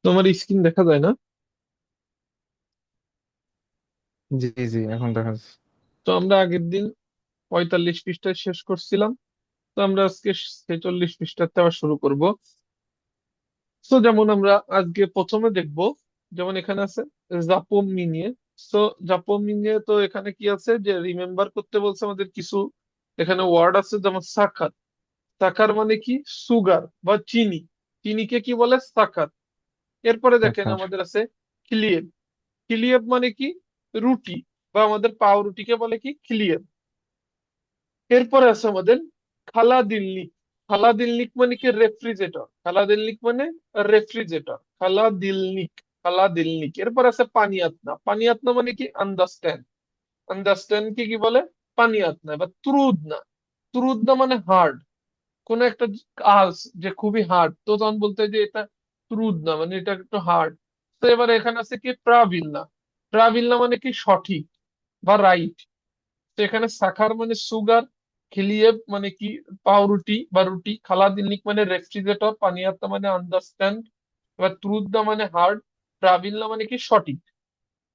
তোমার স্ক্রিন দেখা যায় না? জি জি, এখন দেখা যাচ্ছে। তো আমরা আগের দিন 45 পৃষ্ঠায় শেষ করছিলাম। তো আমরা আজকে 46 পৃষ্ঠাতে আবার শুরু করব। তো যেমন আমরা আজকে প্রথমে দেখব, যেমন এখানে আছে জাপোমিনিয়ে। তো জাপোমিনিয়ে, তো এখানে কি আছে যে রিমেম্বার করতে বলছে আমাদের কিছু। এখানে ওয়ার্ড আছে যেমন সাকার। সাকার মানে কি? সুগার বা চিনি। চিনিকে কি বলে? সাকার। এরপরে দেখেন দেখার। আমাদের আছে খিলিয়েব। খিলিয়েব মানে কি? রুটি, বা আমাদের পাউরুটিকে বলে কি? খিলিয়েব। এরপরে আছে আমাদের খালাদিল্লিক। খালাদিল্লিক মানে কি? রেফ্রিজারেটর। খালাদিল্লিক মানে রেফ্রিজারেটর। খালাদিলনিক। খালাদিলনিক। এরপর আছে পানিয়াতনা। পানিয়াতনা মানে কি? আন্ডারস্ট্যান্ড। আন্ডারস্ট্যান্ড কি কি বলে? পানিয়াতনা বা ত্রুদনা। ত্রুদনা মানে হার্ড। কোন একটা কাজ যে খুবই হার্ড, তো তখন বলতে হয় যে এটা ত্রুদনা, মানে এটা একটু হার্ড। তো এবার এখানে আছে কি? প্রাবিল্না। প্রাবিল্না মানে কি? সঠিক বা রাইট। তো এখানে সাখার মানে সুগার, খিলিয়েব মানে কি? পাউরুটি বা রুটি, খালাদিনিক মানে রেফ্রিজারেটর, পানিয়াত্তা মানে আন্ডারস্ট্যান্ড, এবার ত্রুদ্দা মানে হার্ড, প্রাবিল্লা মানে কি? সঠিক।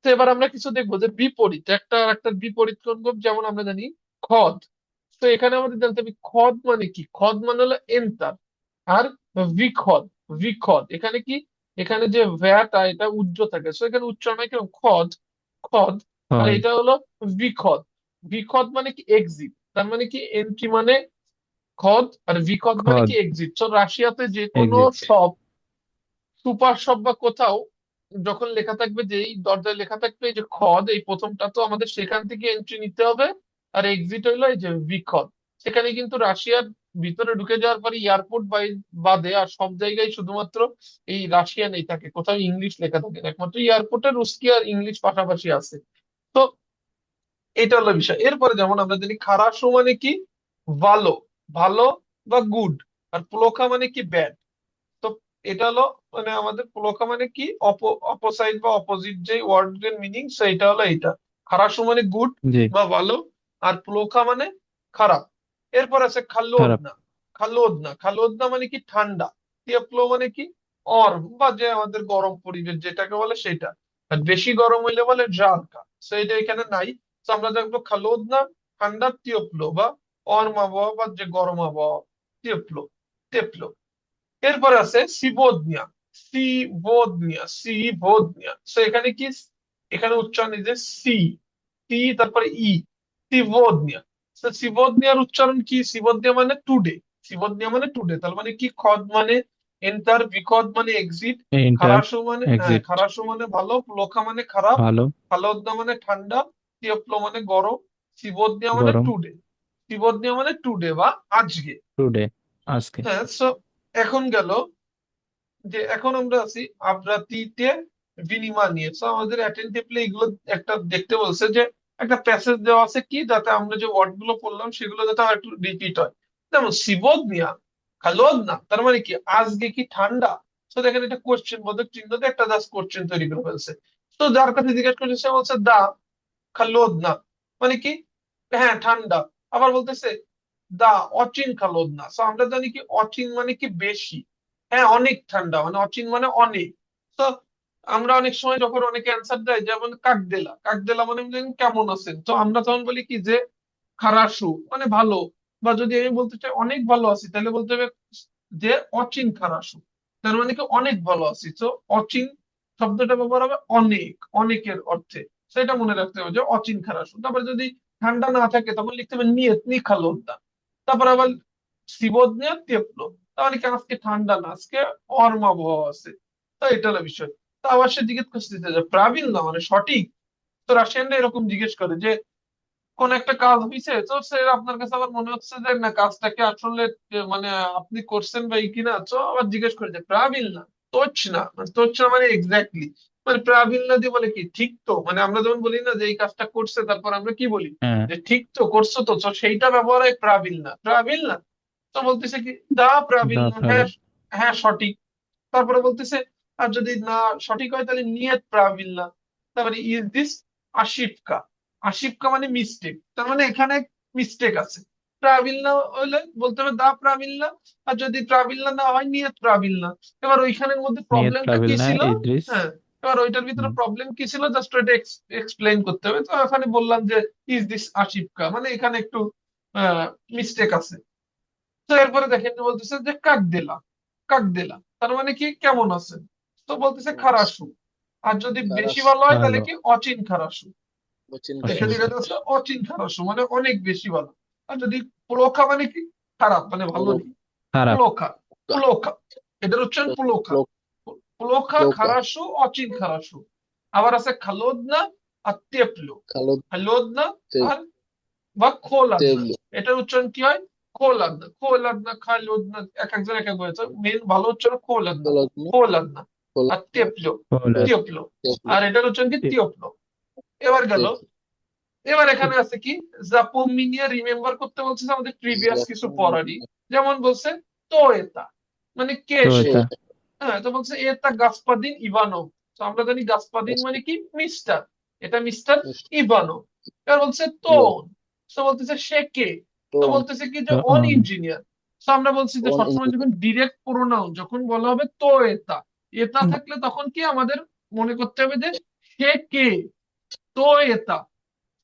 তো এবার আমরা কিছু দেখবো যে বিপরীত, একটা একটা বিপরীত কোন গো? যেমন আমরা জানি খদ। তো এখানে আমাদের জানতে হবে খদ মানে কি। খদ মানে হলো এন্টার। আর বিখদ। বিখদ এখানে কি? এখানে যে ভ্যাটা এটা উজ্জ থাকে, তো এখানে উচ্চারণ হয় কেমন? খদ। খদ। আর হয়। এটা হলো বিখদ। বিখদ মানে কি? এক্সিট। তার মানে কি? এন্ট্রি মানে খদ, আর বিখদ মানে খদ। কি? এক্সিট। তো রাশিয়াতে যে কোনো এক্সিট। শপ, সুপার শপ বা কোথাও যখন লেখা থাকবে, যে এই দরজায় লেখা থাকবে এই যে খদ, এই প্রথমটা, তো আমাদের সেখান থেকে এন্ট্রি নিতে হবে। আর এক্সিট হইলো এই যে বিখদ। সেখানে কিন্তু রাশিয়ার ভিতরে ঢুকে যাওয়ার পরে এয়ারপোর্ট বাদে আর সব জায়গায় শুধুমাত্র এই রাশিয়ানই থাকে, কোথাও ইংলিশ লেখা থাকে না, একমাত্র এয়ারপোর্টে রুস্কি আর ইংলিশ পাশাপাশি আছে। তো এটা হলো বিষয়। এরপরে যেমন আমরা জানি খারাপ মানে কি? ভালো। ভালো বা গুড। আর প্লোখা মানে কি? ব্যাড। তো এটা হলো, মানে আমাদের প্লোখা মানে কি? অপোসাইড বা অপোজিট যে ওয়ার্ড এর মিনিং, সেটা হলো এটা। খারাসু মানে গুড জি। বা ভালো, আর প্লোখা মানে খারাপ। এরপর আছে খারাপ। খাল্লোদনা। খাল্লোদনা, খাল্লোদনা মানে কি? ঠান্ডা। তিয়াপ্লো মানে কি? অর্ম বা যে আমাদের গরম পরিবেশ যেটাকে বলে সেটা। আর বেশি গরম হইলে বলে জারকা। সেটা এখানে নাই। তো আমরা দেখবো খাল্লোদনা, ঠান্ডা, তিয়াপ্লো বা অর্ম আবহাওয়া বা যে গরম আবহাওয়া। তিয়াপ্লো। তেপ্লো। এরপরে আছে সিবোধনিয়া। সিবোধনিয়া, সিবোধনিয়া। তো এখানে কি? এখানে উচ্চারণ এই যে সি, সি তারপরে ই, সিবোধনিয়া। তো সিবোধনিয়ার উচ্চারণ কি? সিবোধনিয়া মানে টুডে। সিবোধনিয়া মানে টুডে, তার মানে কি? খদ মানে এন্টার, বিখদ মানে এক্সিট, এন্টার। খারাসু মানে, হ্যাঁ, এক্সিট। খারাসু মানে ভালো, প্লোখা মানে খারাপ, ভালো। খালোদনা মানে ঠান্ডা, তিয়াপ্লো মানে গরম, সিবোধনিয়া মানে গরম। টুডে। সিবোধনিয়া মানে টুডে বা আজকে। টুডে। আজকে। হ্যাঁ। এখন গেল যে এখন আমরা আছি আবৃত্তিতে বিনিময় নিয়ে। তো আমাদের অ্যাটেন্টিভলি এগুলো একটা দেখতে বলছে যে একটা প্যাসেজ দেওয়া আছে কি, যাতে আমরা যে ওয়ার্ড গুলো পড়লাম সেগুলো যাতে আর একটু রিপিট হয়। যেমন সিবোধনিয়া খালোদনা, তার মানে কি? আজকে কি ঠান্ডা? তো দেখেন এটা কোশ্চেন বোধক চিহ্ন দিয়ে একটা জাস্ট কোশ্চেন তৈরি করে ফেলছে। তো যার কাছে জিজ্ঞেস করছে সে বলছে দা খালোদনা, মানে কি? হ্যাঁ, ঠান্ডা। আবার বলতেছে দা অচিন খালোদনা। তো আমরা জানি কি অচিন মানে কি? বেশি। হ্যাঁ, অনেক ঠান্ডা মানে অচিন মানে অনেক। তো আমরা অনেক সময় যখন অনেকে অ্যান্সার দেয়, যেমন কাকদেলা, কাকদেলা মানে বলেন কেমন আছেন, তো আমরা তখন বলি কি যে খারাসু মানে ভালো। বা যদি আমি বলতে চাই অনেক ভালো আছি, তাহলে বলতে হবে যে অচিন খারাসু, তার মানে কি অনেক ভালো আছি। তো অচিন শব্দটা ব্যবহার হবে অনেক, অনেকের অর্থে। সেটা মনে রাখতে হবে যে অচিন খারাসু। তারপরে যদি ঠান্ডা না থাকে তখন লিখতে হবে নিয়ত নি খালোদ্দা। তারপর আবার সিবোধনিয়া তেপলো, তাহলে কি আজকে ঠান্ডা না, আজকে অর্ম আবহাওয়া আছে। তো এটা হলো বিষয়। তো আবার সে জিজ্ঞেস করছে যে প্রাবীণ না মানে সঠিক। তো রাশিয়ানরা এরকম জিজ্ঞেস করে যে কোন একটা কাজ হয়েছে, তো সে আপনার কাছে আবার মনে হচ্ছে যে না কাজটাকে আসলে মানে আপনি করছেন বা এই কিনা, তো আবার জিজ্ঞেস করে যে প্রাবীণ না তোচ না, মানে তোচ না মানে এক্স্যাক্টলি, মানে প্রাবীণ না দিয়ে বলে কি ঠিক তো, মানে আমরা যেমন বলি না যে এই কাজটা করছে, তারপর আমরা কি বলি হ্যাঁ। যে ঠিক তো করছো তো, তো সেইটা ব্যবহার হয় প্রাবীণ না, প্রাবীণ না। তো বলতেছে কি দা প্রাবীণ দা না, হ্যাঁ। প্রাবীণ। হ্যাঁ, সঠিক। তারপরে বলতেছে আর যদি না সঠিক হয় তাহলে নিয়ত প্রাবীণ না। তারপরে ইজ দিস আশিফকা। আশিফকা মানে মিস্টেক, তার মানে এখানে মিস্টেক আছে। প্রাবিল্য হলে বলতে হবে দা প্রাবিল্য, আর যদি প্রাবিল্য না হয় নিয়ত প্রাবিল্য। এবার ওইখানের মধ্যে নিয়ত প্রবলেমটা প্রাবিল কি না ছিল? ইদ্রিস। হ্যাঁ, এবার ওইটার ভিতরে হুম। প্রবলেম কি ছিল জাস্ট ওইটা এক্সপ্লেইন করতে হবে। তো এখানে বললাম যে ইজ দিস আশিফকা, মানে এখানে একটু মিস্টেক আছে। তো এরপরে দেখেন বলতেছে যে কাক দিলা, কাক দিলা তার মানে কি কেমন আছে? তো বলতেছে আচ্ছা, খারাসু। আর যদি বেশি খারাস, ভালো হয় তাহলে ভালো। কি অচিন খারাসু। অচিন তো এখানে অচিন। খারাস। দেখা যাচ্ছে অচিন খারাসু মানে অনেক বেশি ভালো। আর যদি পুলোখা মানে কি খারাপ মানে ভালো লোক, নেই। খারাপ। পুলোখা, পুলোখা, এটার উচ্চারণ পুলোখা। লোক, পুলোখা লোকা, খারাসু অচিন খারাসু। আবার আছে খালোদনা আর তেপলো। কালো, খালোদনা তে- আর বা খোলাদনা, তেবলো, এটার উচ্চারণ কি হয়? খোলাদনা, খোলাদনা, খালোদনা, এক একজন এক এক বলেছে, মেন ভালো উচ্চারণ খোলাদনা, খোলাগ্ন, খোলাদনা। আর খোলাগ্ন, তেপলো, পোলাদ। তিয়পলো। তেবলো, আর এটার উচ্চারণ কি? তিয়পলো। এবার গেল, তেবলো, এবার এখানে আছে কি জাপোমিনিয়া রিমেম্বার করতে বলছে যে আমাদের প্রিভিয়াস কিছু পড়ারই। জাপান, যেমন বলছে তো এটা মানে কে তো সে। এটা হ্যাঁ, তো বলছে এটা গাসপাদিন ইভানো। তো আমরা জানি গাসপাদিন মানে কি মিস্টার, এটা মিস্টার ইভানো। এবার বলছে ইয়ে, তোন, তো বলতেছে সে কে। তো টোন, বলতেছে কি যে তো অন ইঞ্জিনিয়ার। তো আমরা বলছি যে অন, সবসময় যখন ডিরেক্ট প্রোনাউন যখন বলা হবে তো এটা, এটা থাকলে তখন কি আমাদের মনে করতে হবে যে সে কে, তো এটা।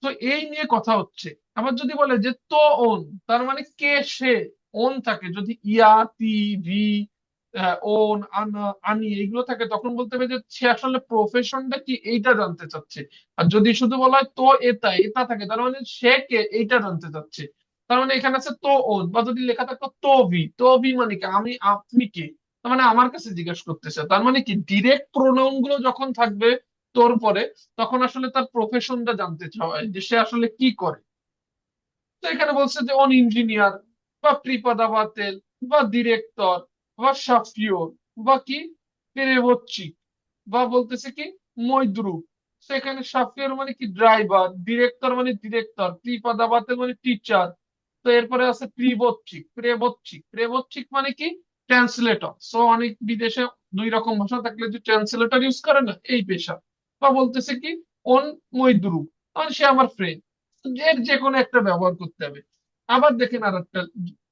তো এই নিয়ে কথা হচ্ছে। আবার যদি বলে যে তো ওন, তার মানে কে সে। ওন থাকে যদি ইয়া তি ভি, ওন আনা আনি এইগুলো থাকে, তখন বলতে হবে যে সে আসলে প্রফেশনটা কি এইটা জানতে চাচ্ছে। আর যদি শুধু বলা হয় তো এটা, এটা থাকে তার মানে সে কে এইটা জানতে চাচ্ছে। তার মানে এখানে আছে তো ওন। বা যদি লেখা থাকতো তো ভি, তো ভি মানে কি আমি আপনি কে, তার মানে আমার কাছে জিজ্ঞেস করতেছে। তার মানে কি ডিরেক্ট প্রোনাউন গুলো যখন থাকবে তোর পরে, তখন আসলে তার প্রফেশনটা জানতে চাওয়া হয় যে সে আসলে কি করে। তো এখানে বলছে যে অন ইঞ্জিনিয়ার বা প্রিপাদাবাতেল বা ডিরেক্টর বা সাফিওর বা কি পেরেবচ্চিক বা বলতেছে কি মইদ্রু। সেখানে সাফিওর মানে কি ড্রাইভার, ডিরেক্টর মানে ডিরেক্টর, প্রিপাদাবাতেল মানে টিচার। তো এরপরে আছে প্রিবচ্চিক, প্রেবচ্চিক, প্রেবচ্চিক মানে কি ট্রান্সলেটর। সো অনেক বিদেশে দুই রকম ভাষা থাকলে যে ট্রান্সলেটর ইউজ করে না, এই পেশা। বা বলতেছে কি অন মইদ্রু মানে সে আমার ফ্রেন্ড। এর যে কোনো একটা ব্যবহার করতে হবে। আবার দেখেন আর একটা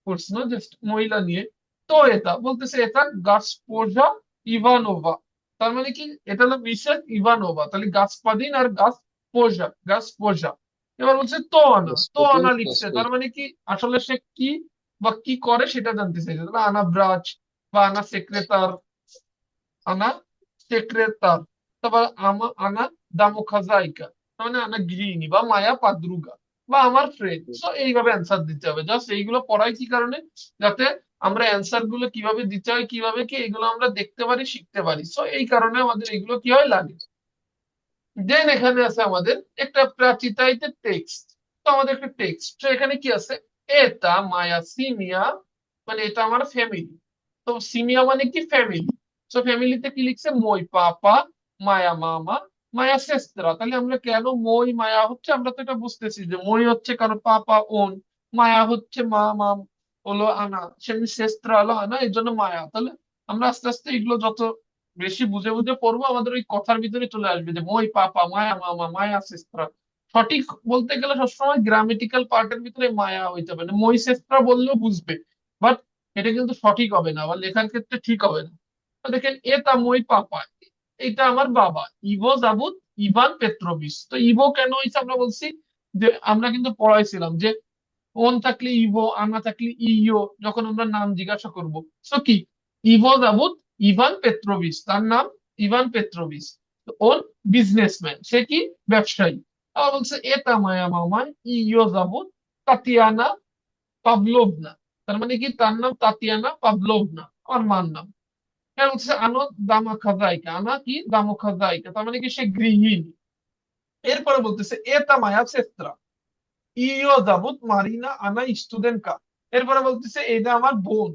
প্রশ্ন জাস্ট মহিলা নিয়ে। তো এটা বলতেছে এটা গাসপোজা ইভানোভা, তার মানে কি এটা হলো মিসেস ইভানোভা, তাহলে গাসপাদিন আর গাসপোজা, গাসপোজা। এবার বলছে তো আনা, তো গাসপাদিন, আনা লিখছে তার গাসপাদিন, মানে কি আসলে সে কি বা কি করে সেটা জানতে চাইছে। তাহলে আনা ব্রাচ বা আনা সেক্রেটার, আনা সেক্রেটার। তারপর আনা দামোখাজাইকা, মানে আনা গৃহিণী বা মায়া পাদ্রুগা বা আমার ফ্রেন্ড। সো এইভাবে অ্যান্সার দিতে হবে। জাস্ট এইগুলো পড়াই কি কারণে, যাতে আমরা অ্যান্সার গুলো কিভাবে দিতে হয় কিভাবে কি এগুলো আমরা দেখতে পারি শিখতে পারি। সো এই কারণে আমাদের এগুলো কি হয় লাগে। দেন এখানে আছে আমাদের একটা প্রাচীতাইতে টেক্সট। তো আমাদের একটা টেক্সট, তো এখানে কি আছে? এটা মায়া সিমিয়া, মানে এটা আমার ফ্যামিলি। তো সিমিয়া মানে কি ফ্যামিলি। তো ফ্যামিলিতে কি লিখছে? মই পাপা, মায়া মামা, মায়া সেস্ত্রা। তাহলে আমরা কেন মই মায়া হচ্ছে, আমরা তো এটা বুঝতেছি যে মই হচ্ছে কারণ পাপা ওন, মায়া হচ্ছে মা মাম হলো আনা, সেমনি সেস্ত্রা হলো আনা, এই জন্য মায়া। তাহলে আমরা আস্তে আস্তে এগুলো যত বেশি বুঝে বুঝে পড়বো আমাদের ওই কথার ভিতরে চলে আসবে যে মই পাপা মায়া মামা মায়া সেস্ত্রা। সঠিক বলতে গেলে সবসময় গ্রামেটিক্যাল পার্টের ভিতরে মায়া হইতে হবে না, মই সেস্ত্রা বললেও বুঝবে। বাট এটা কিন্তু সঠিক হবে না বা লেখার ক্ষেত্রে ঠিক হবে না। তো দেখেন এটা মই পাপা, এটা আমার বাবা। ইভো যাবুত ইভান পেত্রোভিচ। তো ইভো কেন হয়েছে আমরা বলছি যে আমরা কিন্তু পড়াইছিলাম যে ওন থাকলে ইভো, আনা থাকলে ইয়ো, যখন আমরা নাম জিজ্ঞাসা করব। সো কি ইভো যাবুত ইভান পেত্রোভিচ, তার নাম ইভান পেত্রোভিচ। তো ওন বিজনেসম্যান, সে কি ব্যবসায়ী। আবার বলছে এটা মায়া মামায় ইয়ো যাবুত তাতিয়ানা পাভলোভনা, তার মানে কি তার নাম তাতিয়ানা পাভলোভনা, আমার মার নাম। হ্যাঁ, বলছে আনো দামা খাজাইকা, আনা কি দামো খাজাইকা, তার মানে কি সে গৃহিণী। এরপরে বলতেছে এটা মায়া সেত্রা, ইও যাবত মারিনা আনা স্টুডেন্ট কা। এরপরে বলতেছে এটা আমার বোন,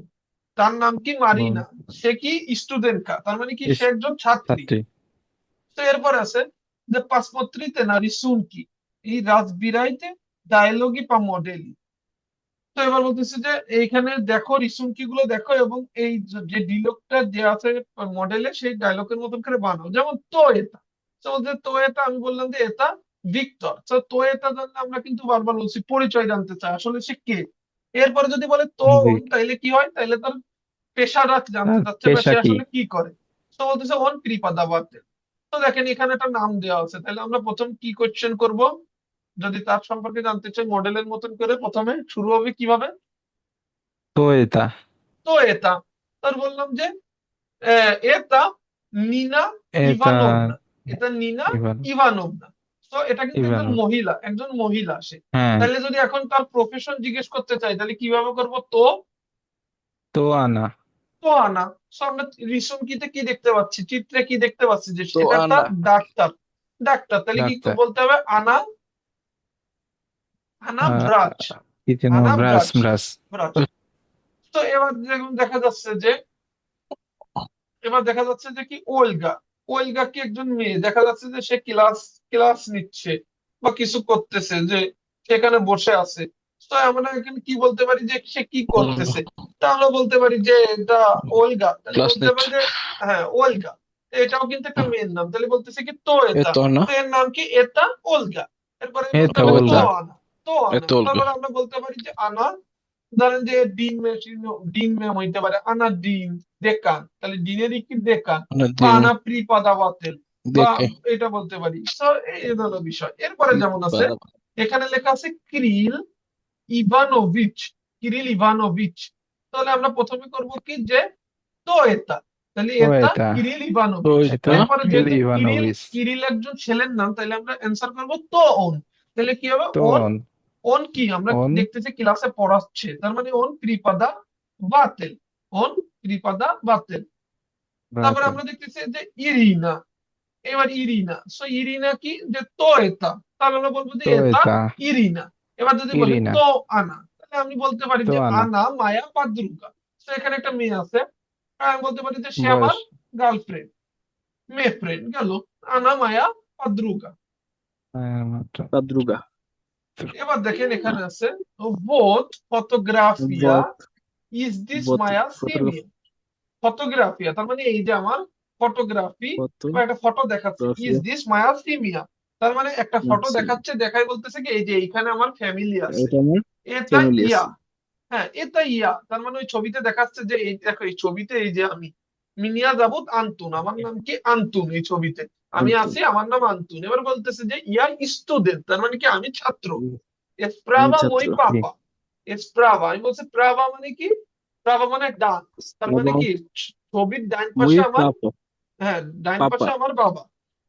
তার নাম কি বোন। মারিনা, সে কি স্টুডেন্ট কা, তার মানে কি ইস, সে একজন ছাত্রী। ছাত্রী। তো এরপর আছে যে পাসপত্রিতে নারী শুন কি এই রাজবিরাইতে ডায়লগি পা মডেলি। তো এবার বলতেছে যে এইখানে দেখো রিসুমকি গুলো দেখো এবং এই যে ডিলগটা যে আছে মডেলে সেই ডায়লগের মতন করে বানাও। যেমন তো এটা, তো বলতে তো এটা আমি বললাম যে এটা ভিক্টর। তো তো এটা জানলে আমরা কিন্তু বারবার বলছি পরিচয় জানতে চাই আসলে সে কে। এরপরে যদি বলে জি। তোন, তাইলে কি হয়? তাইলে তার পেশাটা জানতে তার চাচ্ছে বা পেশা সে কি? আসলে কি করে। তো বলতেছে ওন কৃপাদাবাতে। তো দেখেন এখানে একটা নাম দেওয়া আছে, তাহলে আমরা প্রথম কি কোয়েশ্চেন করব? যদি তার সম্পর্কে জানতে চাই মডেলের মতন করে প্রথমে শুরু হবে কিভাবে? তো এটা তো এটা, তার বললাম যে এটা নিনা এটা ইভানোভনা। এটা নিনা ইভান ইভানোভনা। তো এটা কিন্তু একজন ইভানভ। মহিলা, একজন মহিলা সে। হ্যাঁ। তাহলে যদি এখন তার প্রফেশন জিজ্ঞেস করতে চাই তাহলে কিভাবে করব? তো তো আনা। তো আনা। সো আমরা রিসুমকিতে কি দেখতে পাচ্ছি, চিত্রে কি দেখতে পাচ্ছি, যে তো এটা একটা আনা ডাক্তার। ডাক্তার, তাহলে কি ডাক্তার। বলতে হবে? আনা, আনা আহ, ভ্রাচ। কি যেন আনা ব্রাস ভ্রাচ, ব্রাস। ভ্রাচ। তো এবার দেখুন দেখা যাচ্ছে যে, এবার দেখা যাচ্ছে যে কি ওলগা, ওলগা কি একজন মেয়ে, দেখা যাচ্ছে যে সে ক্লাস ক্লাস নিচ্ছে বা কিছু করতেছে, যে সেখানে বসে আছে। তো আমরা এখানে কি বলতে পারি যে সে কি করতেছে? তা আমরা বলতে পারি যে এটা ওলগা, তাহলে ক্লাস বলতে নিচ্ছে। পারি যে হ্যাঁ ওলগা। এটাও কিন্তু একটা মেয়ের নাম, তাহলে বলতেছে কি তো এ এটা। তো না, তো এর নাম কি? এটা ওলগা। এরপরে বলতে এটা হবে তো ওলগা। আনা, তো এ আনা। তো অলগা। তারপরে আমরা বলতে পারি যে আনা, ধরেন যে ডিন মেশিন, ডিন ম্যাম হইতে পারে আনা ডিন ডেকান, তাহলে ডিনেরই কি ডেকান। মানে বা দিন আনা প্রিপাদা বাতেল, বা দেখে এটা বলতে পারি। তো এই হলো বিষয়। এরপরে যেমন আছে, এখানে লেখা আছে ক্রিল ইভানোভিচ, কিরিল ইভানোভিচ। তাহলে আমরা প্রথমে করব কি যে তো এটা, তাহলে তো এটা এটা কিরিল তো ইভানোভিচ। এটা এটা এরপরে কিরিল যেহেতু কিরিল, ইভানোভিচ। কিরিল একজন ছেলের নাম, তাহলে আমরা অ্যান্সার করব তো ওন। তাহলে কি হবে? তো ওন, ওন কি আমরা অন দেখতেছি ক্লাসে পড়াচ্ছে, তার মানে ওন কৃপাদা বাতেল, ওন কৃপাদা বাতেল। তারপরে রাতেল। আমরা দেখতেছি যে ইরিনা। এবার ইরিনা, সো ইরিনা কি? যে তো এটা, তাহলে আমরা বলবো যে তো এটা এটা ইরিনা। এবার যদি বলে ইরিনা। তো আনা, তাহলে আমি বলতে পারি তো যে আনা। আনা মায়া পাদ্রুকা। তো এখানে একটা মেয়ে আছে, আমি বলতে পারি যে সে আমার বয়স। গার্লফ্রেন্ড, মেয়ে ফ্রেন্ড গেল। আনা মায়া পাদ্রুকা। মাত্র। পাদ্রুগা। এবার দেখেন এখানে আছে বোথ ফটোগ্রাফিয়া, বত ইজ দিস বত মায়া ফটোগ্রাফ। সিমিয়া। ফটোগ্রাফিয়া তার মানে এই যে আমার ফটোগ্রাফি বা একটা ফটো দেখাচ্ছে, ইজ ফটোগ্রাফিয়া। দিস মায়া সিমিয়া। তার মানে একটা ফটো আচ্ছা, দেখাচ্ছে, দেখাই বলতেছে কি এই যে এইখানে আমার ফ্যামিলি আছে। এটা আমার এটা ফ্যামিলি ইয়া, আছে। হ্যাঁ এটা ইয়া, তার মানে ওই ছবিতে দেখাচ্ছে যে এই দেখো এই ছবিতে এই যে আমি মিনিয়া যাবত আন্তুন, আমার নাম কি আন্তুন, এই ছবিতে আমি আন্তু। আছি, আমার নাম আন্তুন। এবার বলতেছে যে ইয়া স্টুডেন্ট, তার মানে কি আমি ছাত্র। আমি এসপ্রাভা মই ছাত্র। কি? পাপা। এসপ্রাভা, আমি বলছি প্রাভা মানে কি? প্রাভা মানে ডান, তার মানে বাবা কি ছবির ডান মই পাশে আমার, পাপা। হ্যাঁ ডান পাপা পাশে আমার বাবা।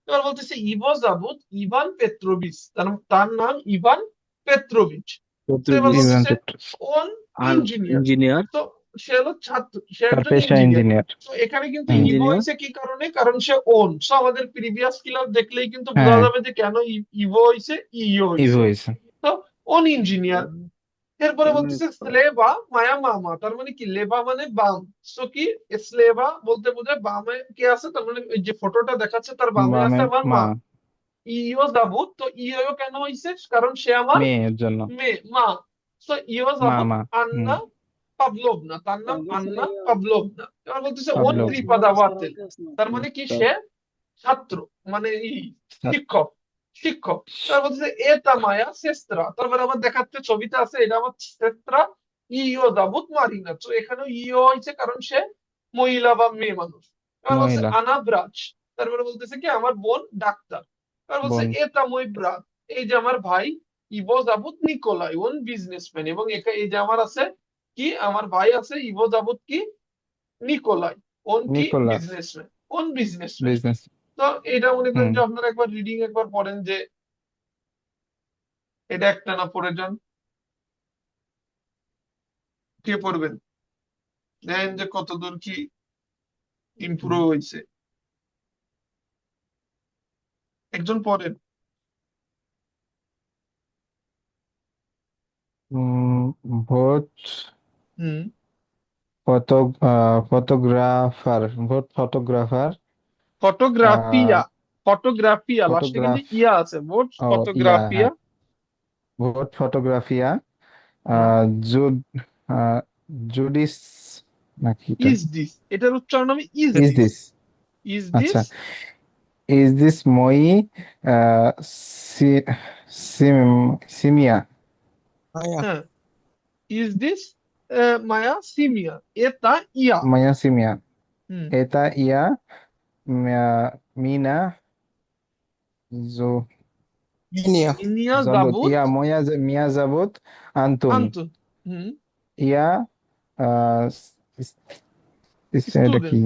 এবার বলতেছে ইভো যাবুত ইভান পেত্রোভিচ, তার তার নাম ইভান পেত্রোভিচ। তো এবার পর্তুগিজ। ইভান বলতেছে পেট্রোস। কোন আর ইঞ্জিনিয়ার। ইঞ্জিনিয়ার। তো সে হলো ছাত্র, সে তার একজন পেশা ইঞ্জিনিয়ার। ইঞ্জিনিয়ার। তো এখানে কিন্তু হুম। Ivo engineer. হয়েছে কি কারণে? কারণ সে ওন। সো আমাদের প্রিভিয়াস ক্লাস দেখলেই কিন্তু বোঝা হ্যাঁ। যাবে যে কেন ইভো হয়েছে, ইও হয়েছে। ইভয়েস। তো ওন ইঞ্জিনিয়ার। এরপরে বলতেছে স্লেবা মায়া মামা, তার মানে কি? লেবা মানে বাম। সো কি স্লেবা বলতে বোঝায় বামে কে আছে, তার মানে ওই যে ফটোটা দেখাচ্ছে তার বামে আছে বামে আমার মা। মা। ইও যাবুত, তো ইও কেন হয়েছে? কারণ সে আমার মেয়ের জন্য। মেয়ে, মা। সো ইও মা যাবুত মা। হুম। আন্না পাভলোভনা, তার নাম আন্না পাভলোভনা। এবার বলতেছে ওন পাবলো। ত্রিপাদা বাতেল, তার মানে কি? সে ছাত্র, মানে শিক্ষক, শিক্ষক। তারপর বলতেছে এটা মায়া সেস্ত্রা, তারপর আবার দেখাচ্ছে ছবিতে আছে এটা আমার সেস্ত্রা ইও যাবুত মারিনা। তো এখানে ইও হয়েছে কারণ সে মহিলা বা মেয়ে মানুষ। এবার বলছে মহিলা। আনা ব্রাচ, তারপরে বলতেছে কি আমার বোন ডাক্তার। এবার বলছে বোন। এটা মই ব্রাত, এই যে আমার ভাই ইভো যাবুত নিকোলাই ওন বিজনেসম্যান। এবং এই যে আমার আছে কি, আমার ভাই আছে ইভো যাবুত কি নিকোলাই, ওন কি নিকোলাস। বিজনেসম্যান, ওন বিজনেসম্যান। বিজনেস। তো এটা মনে করেন হুম। যে আপনারা একবার রিডিং একবার পড়েন, যে এটা একটানা পড়ে যান, কে পড়বেন, দেখেন যে কতদূর কি ইমপ্রুভ হয়েছে। একজন পড়েন। ভোট হুম। Photo photographer. ভোট ফটোগ্রাফার। ফটোগ্রাফিয়া, ফটোগ্রাফিয়া লাস্টে কিন্তু ফটোগ্রাফ। ইয়া আছে, মোট ও ইয়া, ফটোগ্রাফিয়া। হ্যাঁ। ভোট ফটোগ্রাফিয়া। হুম। জুড জুডিস নাকি এটা? ইজ দিস, এটার উচ্চারণ হবে is is this, this. Is আচ্ছা। দিস। ইজ দিস মই সি- সিমিয়া। মায়া। হ্যাঁ ইজ দিস মায়া সিমিয়া, এটা ইয়া। Maya Simia. হুম। Eta ia Mina zo Linia. Iniya Zabut. জাবুত Ia Moya Mia Zabut Antun. আন্তু। হুম। Ia uh, s- এটা কি?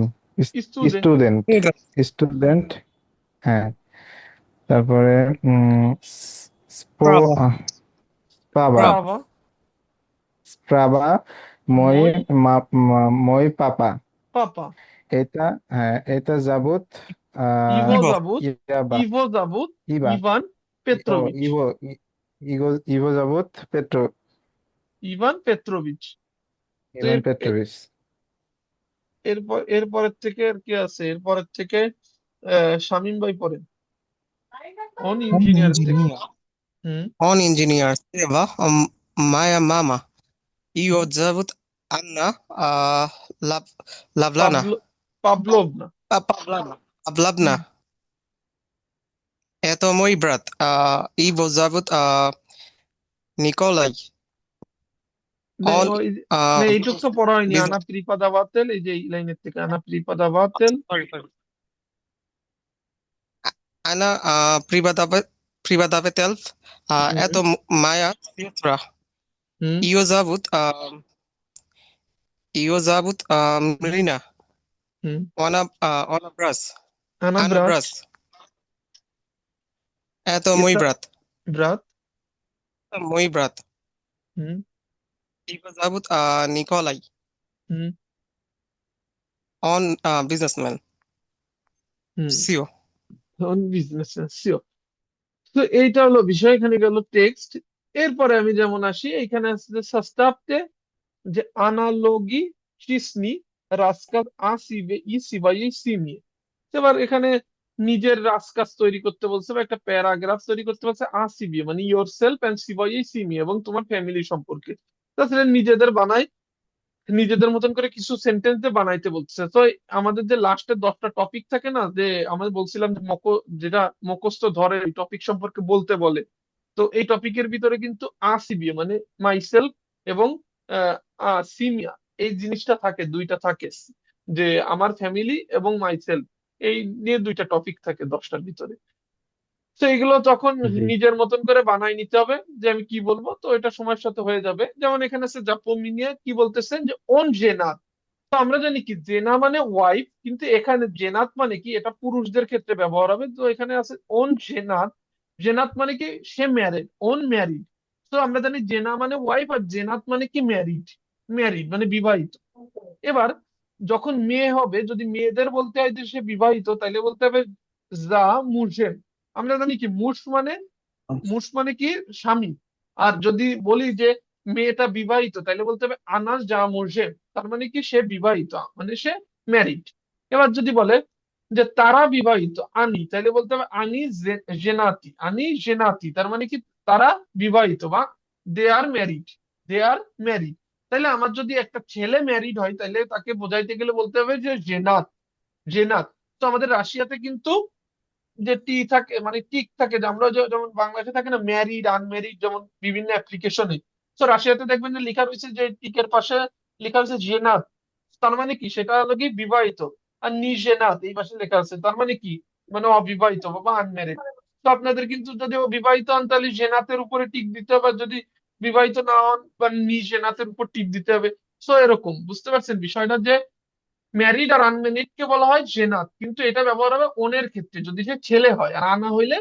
Student, student. স্টুডেন্ট। স্টুডেন্ট। হ্যাঁ, তারপরে স্পো Bravo. স্পাবা Bravo. Praava, স্প্রাবা মই মই মই পাপা। পাপা, এটা, হ্যাঁ, এটা যাবত ইভো Ivo. জাবুত, ইয়াবা ইভো জাবুত ইবা ইভান ও পেত্রোভিচ, ইভো যাবত ইভান পেত্রোভিচ। তো ইভান এর পেট্রোভিচ। এরপরের থেকে আর কি আছে, এরপরের থেকে শামীম ভাই পড়েন অন On ইঞ্জিনিয়ার থেকে। engineer. Hmm. On engineer. Seva. Maya mama. Io zovут Anna. Lav Lavlana. পাবলো, পাবলোভনা। Pavlana. Pavlovna. Это мой брат. Его зовут Николай. নে, Он না এইটুক তো পড়া হয়নি। business. আনা প্রিপাদা বাতেল, এই যে এই লাইনের থেকে আনা প্রিপাদা বাতেল। Sorry. Она преподаватель. হুম। Это моя сестра. হুম। Ее зовут Марина. হুম। Она брат. আনা Она ব্রাত, брат. Это мой এটা брат. ব্রাত। Это мой брат. হুম। Его зовут Николай. হুম। Он бизнесмен. হুম। Все. অন বিজনেস, শিওর। তো এইটা হলো বিষয়, এখানে গেল টেক্সট। এরপরে আমি যেমন আসি, এখানে আছে যে সাস্তাপতে, যে আনালগি চিসনি রাস্কাস আসিবে ই সিবাই সিমিয়ে। এবার এখানে নিজের রাজকাজ তৈরি করতে বলছে বা একটা প্যারাগ্রাফ তৈরি করতে বলছে আসিবি, মানে ইয়োর সেলফ এন্ড সিবাই সিমি, এবং তোমার ফ্যামিলি সম্পর্কে। তাছাড়া নিজেদের বানাই, নিজেদের মতন করে কিছু সেন্টেন্স দিয়ে বানাইতে বলছে। তো আমাদের যে লাস্টের 10টা টপিক থাকে না, যে আমরা বলছিলাম যে যেটা মুখস্থ ধরে ওই টপিক সম্পর্কে বলতে বলে, তো এই টপিকের ভিতরে কিন্তু আসিবি মানে মাইসেলফ এবং সিমিয়া, এই জিনিসটা থাকে, দুইটা থাকে, যে আমার ফ্যামিলি এবং মাইসেলফ, এই নিয়ে দুইটা টপিক থাকে 10টার ভিতরে। তো এগুলো তখন জি। নিজের মতন করে বানাই নিতে হবে যে আমি কি বলবো, তো এটা সময়ের সাথে হয়ে যাবে। যেমন এখানে আছে জাপোমিনিয়া কি বলতেছেন যে ওন জেনাত। তো আমরা জানি কি জেনা মানে ওয়াইফ, কিন্তু এখানে জেনাত মানে কি, এটা পুরুষদের ক্ষেত্রে ব্যবহার হবে। তো এখানে আছে ওন জেনাত, জেনাত মানে কি সে ম্যারিড, ওন ম্যারিড। তো আমরা জানি জেনা মানে ওয়াইফ, আর জেনাত মানে কি ম্যারিড, ম্যারিড মানে বিবাহিত। এবার যখন মেয়ে হবে, যদি মেয়েদের বলতে হয় যে সে বিবাহিত, তাইলে বলতে হবে যা মুজেম। আমরা জানি কি মুস মানে কি স্বামী। আর যদি বলি যে মেয়েটা বিবাহিত, তাহলে বলতে হবে আনাস যা মুজেম, তার মানে কি সে বিবাহিত, মানে সে ম্যারিড। এবার যদি বলে যে তারা বিবাহিত আনি, তাহলে বলতে হবে আনি জেনাতি, আনি জেনাতি, তার মানে কি তারা বিবাহিত বা দে আর ম্যারিড, দে আর ম্যারিড। তাহলে আমার যদি একটা ছেলে ম্যারিড হয়, তাহলে তাকে বোঝাইতে গেলে বলতে হবে যে জেনাত, জেনাত। তো আমাদের রাশিয়াতে কিন্তু যে টি থাকে, মানে টিক থাকে, যে আমরা যেমন বাংলাদেশে থাকে না ম্যারিড আনম্যারিড, যেমন বিভিন্ন অ্যাপ্লিকেশনে, তো রাশিয়াতে দেখবেন যে লেখা রয়েছে যে টিকের পাশে লেখা রয়েছে জেনাত, তার মানে কি সেটা হলো কি বিবাহিত। আর নিজেনাত এই পাশে লেখা আছে, তার মানে কি, মানে অবিবাহিত বা আনম্যারিড। তো আপনাদের কিন্তু যদি অবিবাহিত হন, তাহলে জেনাতের উপরে টিক দিতে হবে, আর যদি বিবাহিত না হন বা নিজেনাতের উপর টিক দিতে হবে। সো এরকম বুঝতে পারছেন বিষয়টা, যে ম্যারিড আর আনম্যারিড কে বলা হয় জেনাত, কিন্তু এটা ব্যবহার হবে ওনের ক্ষেত্রে যদি সে ছেলে হয়, আর আনা হইলে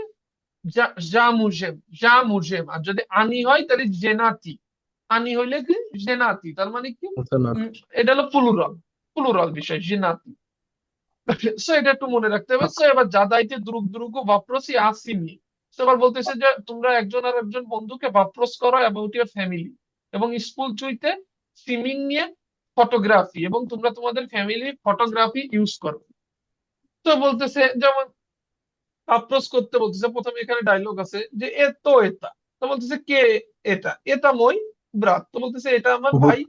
যা মুজেম, যা মুজেম। আর যদি আনি হয় তাহলে জেনাতি, আনি হইলে কি জেনাতি, তার মানে কি উম, এটা হলো প্লুরাল, প্লুরাল বিষয় জেনাতি। সো এটা একটু মনে রাখতে হবে। সো এবার যাদাইতে দ্রুগ দ্রুগ ভাপ্রসি আসিমি। তো এবার বলতেছে যে তোমরা একজন আর একজন বন্ধুকে ভাপ্রস করো অ্যাবাউট ইয়ার ফ্যামিলি, এবং স্কুল চুইতে সিমিং নিয়ে ফটোগ্রাফি, এবং তোমরা তোমাদের ফ্যামিলি ফটোগ্রাফি ইউজ করো। তো বলতেছে যেমন আপ্রোচ করতে বলতেছে, প্রথমে এখানে ডায়লগ আছে যে এ তো এটা, তো বলতেছে কে এটা, এটা মই ব্রাত, তো বলতেছে এটা আমার ভাই।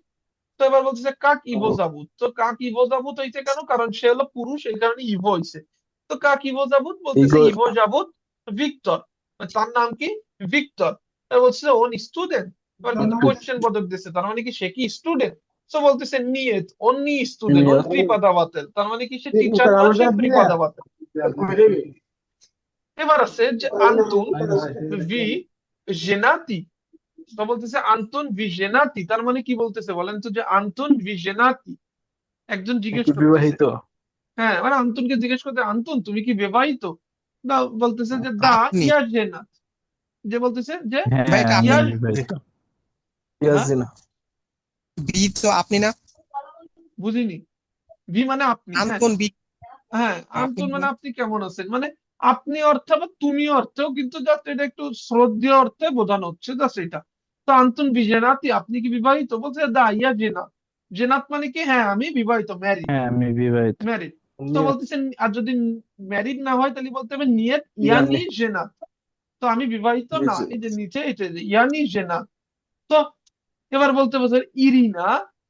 তো এবার বলতেছে কাক ইভো জাবুত, তো কাক ইভো জাবুত হইছে কেন, কারণ সে হলো পুরুষ, এই কারণে ইভো হইছে। তো কাক ইভো জাবুত বলতেছে ইগো ইভো জাবুত ভিক্টর, মানে তার নাম কি ভিক্টর। বলছে ওন স্টুডেন্ট, এবার কিন্তু কোয়েশ্চেন বোধক দিচ্ছে, তার মানে কি সে কি স্টুডেন্ট? সো বলতেছে নিয়েত অনলি স্টুডেন্ট অন প্রিপাদাবাতেল, তার মানে কি সে টিচার না, সে প্রিপাদাবাতেল। এবার আছে যে আন্তুন ভি জেনাতি, তো বলতেছে আন্তুন ভি জেনাতি, তার মানে কি বলতেছে বলেন তো, যে আন্তুন ভি জেনাতি, একজন জিজ্ঞেস করতেছে। হ্যাঁ, মানে আন্তুনকে জিজ্ঞেস করতে, আন্তুন তুমি কি বিবাহিত? দা বলতেছে যে দা আপনি ইয়ার জেনাত, যে বলতেছে যে হ্যাঁ ভাই এটা আমি আপনি ইয়ার, বিবাহিত। হ্যাঁ বি তো আপনি না, বুঝিনি। ভি মানে আপনি, হ্যাঁ। আন্তন বি হ্যাঁ, আপনি আন্তন মানে না। আপনি কেমন আছেন, মানে আপনি অর্থে বা তুমি অর্থেও কিন্তু জাস্ট এটা একটু শ্রদ্ধেয় অর্থে বোঝানো হচ্ছে, জাস্ট এটা। তো আন্তন বিজেনাতি, আপনি কি বিবাহিত? বলছে দা ইয়া জেনাত। জেনাত মানে কি, হ্যাঁ আমি বিবাহিত, ম্যারিড, হ্যাঁ আমি বিবাহিত। ম্যারিড। তো বলতেছেন, আর যদি ম্যারিড না হয় তাহলে বলতে হবে নিয়ত ইয়ানি জেনাত। তো আমি বিবাহিত না, এই যে নিচে এটা যে ইয়ানি জেনাত। তো এবার বলতে বলছে ইরিনা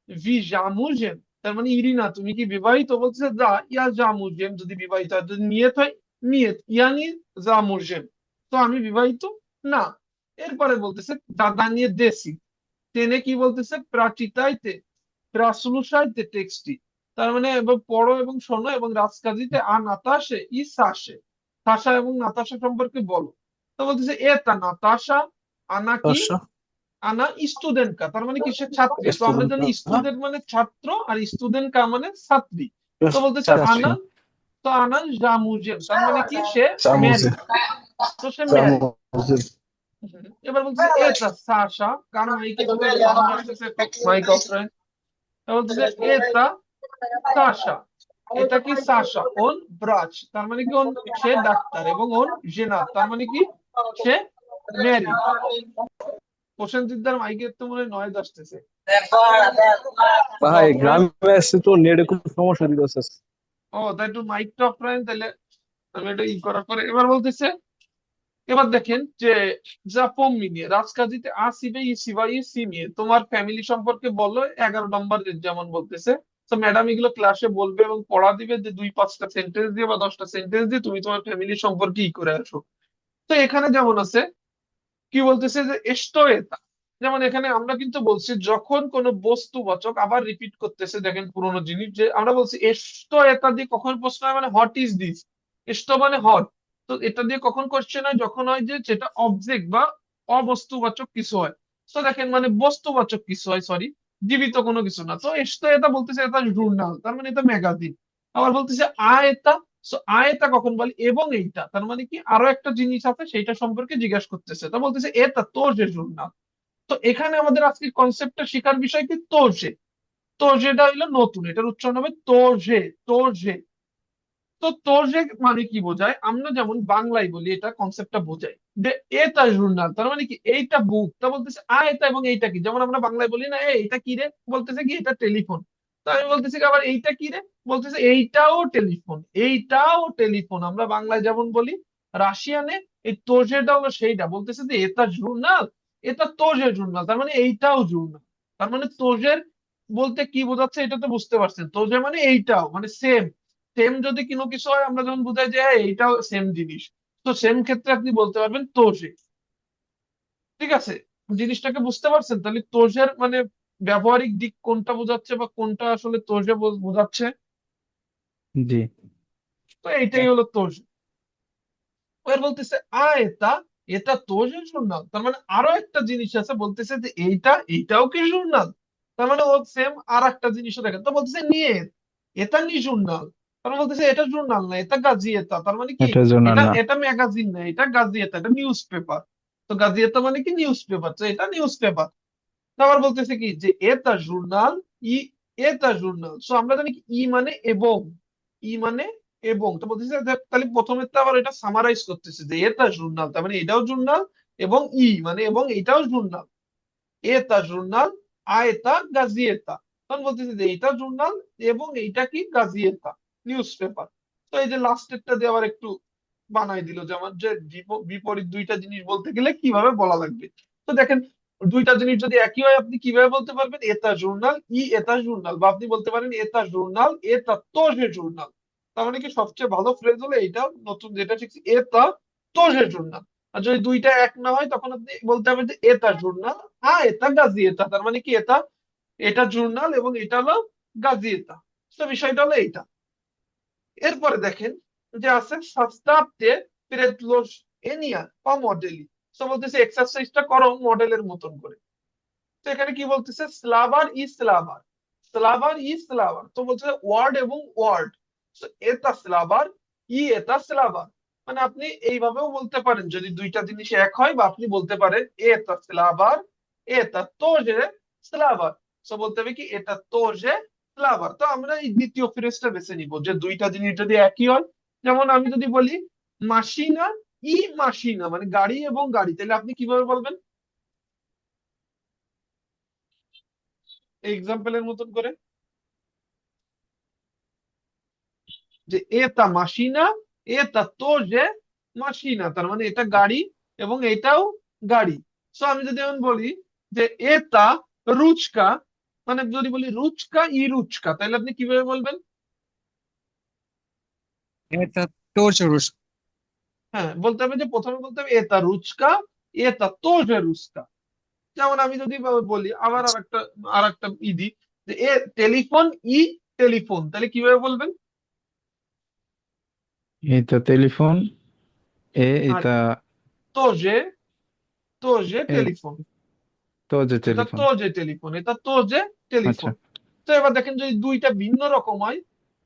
ভি জামুজেম, তার মানে ইরিনা তুমি কি বিবাহিত? বলতেছে দা ইয়া জামুজেম, যদি বিবাহিত হয়, যদি নিয়ত হয় নিয়ত ইয়ানি জামুজেম, তো আমি বিবাহিত না। এরপরে বলতেছে দাদা নিয়ে দেশি, টেনে কি বলতেছে প্রাচিতাইতে প্রাসলুসাইতে টেক্সটি, তার মানে এবার পড়ো এবং শোনো এবং রাজকাজিতে আ নাতাশে ই সাশে, সাশা এবং নাতাশা সম্পর্কে বলো। তো বলতেছে এটা নাতাশা আনা কি, আনা স্টুডেন্ট কা, তার মানে কি সে ছাত্রী। তো আমরা জানি স্টুডেন্ট মানে ছাত্র আর স্টুডেন্ট কা মানে ছাত্রী। তো বলতেছে আনা, তো আনা জামুজেম, তার মানে কি সে ম্যারিড, তো সে ম্যারিড। এবার বলতেছে এটা সাশা, কার মাইকে তো সাউন্ড আসতেছে, একটু মাইক অফ রাখেন। এবার বলতেছে এটা সাশা, এটা কি সাশা ওন ব্রাচ, তার মানে কি ওন সে ডাক্তার, এবং ওন জেনাত, তার মানে কি সে ম্যারিড। প্রসেনজিৎদার মাইকের তো মনে হয় নয়েজ আসতেছে, ভাই অফ রাখেন। গ্রামে আসছে তো নেটে খুব সমস্যা দিতেছে। ও তাই, একটু মাইকটা অফ রাখেন তাহলে আমি এটা ই করার পরে। এবার বলতেছে, এবার দেখেন যে জাপমিনিয়ে রাজকাজিতে আসিবে ইসিবা ইসিমিয়ে, তোমার ফ্যামিলি সম্পর্কে বলো 11 নম্বর, যেমন বলতেছে। তো ম্যাডাম এগুলো ক্লাসে বলবে এবং পড়া দিবে, যে 2-5টা সেন্টেন্স দিয়ে বা 10টা সেন্টেন্স দিয়ে তুমি তোমার ফ্যামিলি সম্পর্কে ই করে আসো। তো এখানে যেমন আছে কি বলতেছে যে এস্টোয়েতা, যেমন এখানে আমরা কিন্তু বলছি যখন কোনো বস্তুবাচক, আবার রিপিট করতেছে, দেখেন পুরোনো জিনিস, যে আমরা বলছি এস্টোয়েতা দিয়ে কখন প্রশ্ন হয়, মানে হোয়াট ইজ দিস, এস্টো মানে হট। তো এটা দিয়ে কখন কোশ্চেন হয়, যখন হয় যে যেটা অবজেক্ট বা অবস্তুবাচক কিছু হয়। তো দেখেন মানে বস্তুবাচক কিছু হয়, সরি, জীবিত কোনো কিছু না। তো এস্টো এটা বলতেছে এটা জুর্নাল, তার মানে এটা ম্যাগাজিন। আবার বলতেছে আয়তা, সো আয়তা কখন বলি এবং এইটা, তার মানে কি আরো একটা জিনিস আছে সেইটা সম্পর্কে জিজ্ঞাসা করতেছে। তো বলতেছে এটা তোজে জুর্নাল। তো এখানে আমাদের আজকে কনসেপ্টটা শেখার বিষয় কি তোজে, তোজেটা হইলো নতুন, এটার উচ্চারণ হবে তোজে, তোজে। তো তোজে মানে কি বোঝায়, আমরা যেমন বাংলায় বলি এটা কনসেপ্টটা বোঝায় যে এটা জুর্নাল, তার মানে কি এইটা বুক। তা বলতেছে এটা এবং এইটা কি, যেমন আমরা বাংলায় বলি না এইটা কি রে, বলতেছে কি এটা টেলিফোন। তো আমি বলতেছি কি আবার এইটা কি রে, বলতেছে এইটাও টেলিফোন, এইটাও টেলিফোন। আমরা বাংলায় যেমন বলি, রাশিয়ানে এই তোজেটা হলো সেইটা, বলতেছে যে এটা জুর্নাল, এটা তোজের জুর্নাল, তার মানে এইটাও জুর্নাল। তার মানে তোজের বলতে কি বোঝাচ্ছে এটা তো বুঝতে পারছেন, তোজে মানে এইটাও, মানে সেম। সেম যদি কোনো কিছু হয় আমরা যখন বুঝাই যে হ্যাঁ এইটাও সেম জিনিস, তো সেম ক্ষেত্রে আপনি বলতে পারবেন তোজে। ঠিক আছে, জিনিসটাকে বুঝতে পারছেন? তাহলে তোজের মানে ব্যবহারিক দিক কোনটা বোঝাচ্ছে বা কোনটা আসলে তোজে বোঝাচ্ছে, জি। তো এইটাই হলো তোজ। এর বলতেছে এটা, এটা তোজের জুর্নাল, তার মানে আরো একটা জিনিস আছে, বলতেছে যে এইটাও কি জুর্নাল, তার মানে ও সেম আর একটা জিনিসও দেখেন। তো বলতেছে নিয়ে এটা নি জুর্নাল, তার মানে বলতেছে এটা জুর্নাল না, এটা গাজিয়েতা, তার মানে কি এটা জোনাল এটা না। এটা ম্যাগাজিন না, এটা গাজিয়েতা, এটা নিউজ পেপার। তো গাজিয়েতা মানে কি নিউজ পেপার, তো এটা নিউজ পেপার। আবার বলতেছে কি যে এটা জুর্নাল, ই এটা জুর্নাল। সো আমরা জানি কি ই মানে এবং, ই মানে এবং। তো বলতেছে যে তাহলে প্রথমে তো আবার এটা সামারাইজ করতেছে যে এটা জুর্নাল, তার মানে এটাও জুর্নাল, এবং ই মানে এবং এটাও জুর্নাল, এটা জুর্নাল আয়তা গাজিয়েতা। তখন বলতেছে যে এটা জুর্নাল এবং এইটা কি গাজিয়েতা, নিউজ পেপার। তো এই যে লাস্টেরটা দিয়ে আবার একটু বানাই দিল, যে আমার যে বিপরীত দুইটা জিনিস বলতে গেলে কিভাবে বলা লাগবে। তো দেখেন দুইটা জিনিস যদি একই হয় আপনি কিভাবে বলতে পারবেন, এটা জুর্নাল ই এটা জুর্নাল, বা আপনি বলতে পারেন এটা জুর্নাল এটা তোজে জুর্নাল। তার মানে কি সবচেয়ে ভালো ফ্রেজ হলো এইটা, নতুন যেটা শিখছি এটা তোজে জুর্নাল। আর যদি দুইটা এক না হয় তখন আপনি বলতে হবে যে এটা জুর্নাল এটা গাজিয়েতা, তার মানে কি এটা জুর্নাল এবং এটা হলো গাজিয়েতা। তো বিষয়টা হলো এইটা। এরপরে দেখেন যে আছে সাস্তাপতে প্রেতলোস এনিয়া বা মডেলি। তো বলতেছে এক্সারসাইজটা করো মডেলের মতন করে। তো এখানে কি বলতেছে স্লাবার তো বলছে ওয়ার্ড এবং ওয়ার্ড। তো এটা স্লাবার এটা স্লাবার, মানে আপনি এইভাবেও বলতে পারেন যদি দুইটা জিনিস এক হয়, বা আপনি বলতে পারেন এটা স্লাবার এটা তোজে স্লাবার। তো বলতে হবে কি এটা তোজে স্লাবার। তো আমরা এই দ্বিতীয় ফ্রেজটা বেছে নিব যে দুইটা জিনিস যদি একই হয়। যেমন আমি যদি বলি মাসিনা মাসিনা, মানে গাড়ি এবং গাড়ি, তাহলে আপনি কিভাবে বলবেন এক্সাম্পলের মতন করে? যে এটা মাসিনা এটা তো যে মাসিনা, তার মানে এটা গাড়ি এবং এটাও গাড়ি। সো আমি যদি এমন বলি যে এটা রুচকা, মানে যদি বলি রুচকা রুচকা, তাহলে আপনি কিভাবে বলবেন? এটা torturous। হ্যাঁ, বলতে হবে যে প্রথমে বলতে হবে এটা রুচকা এটা তো যে রুচকা। যেমন আমি যদি বলি আবার আচ্ছা, আর একটা দিই যে টেলিফোন টেলিফোন, তাহলে কিভাবে বলবেন? এটা টেলিফোন, আর এটা তো যে টেলিফোন, তো যে এটা টেলিফোন। তো যে টেলিফোন এটা তো যে আচ্ছা, টেলিফোন। তো এবার দেখেন যদি দুইটা ভিন্ন রকম হয়,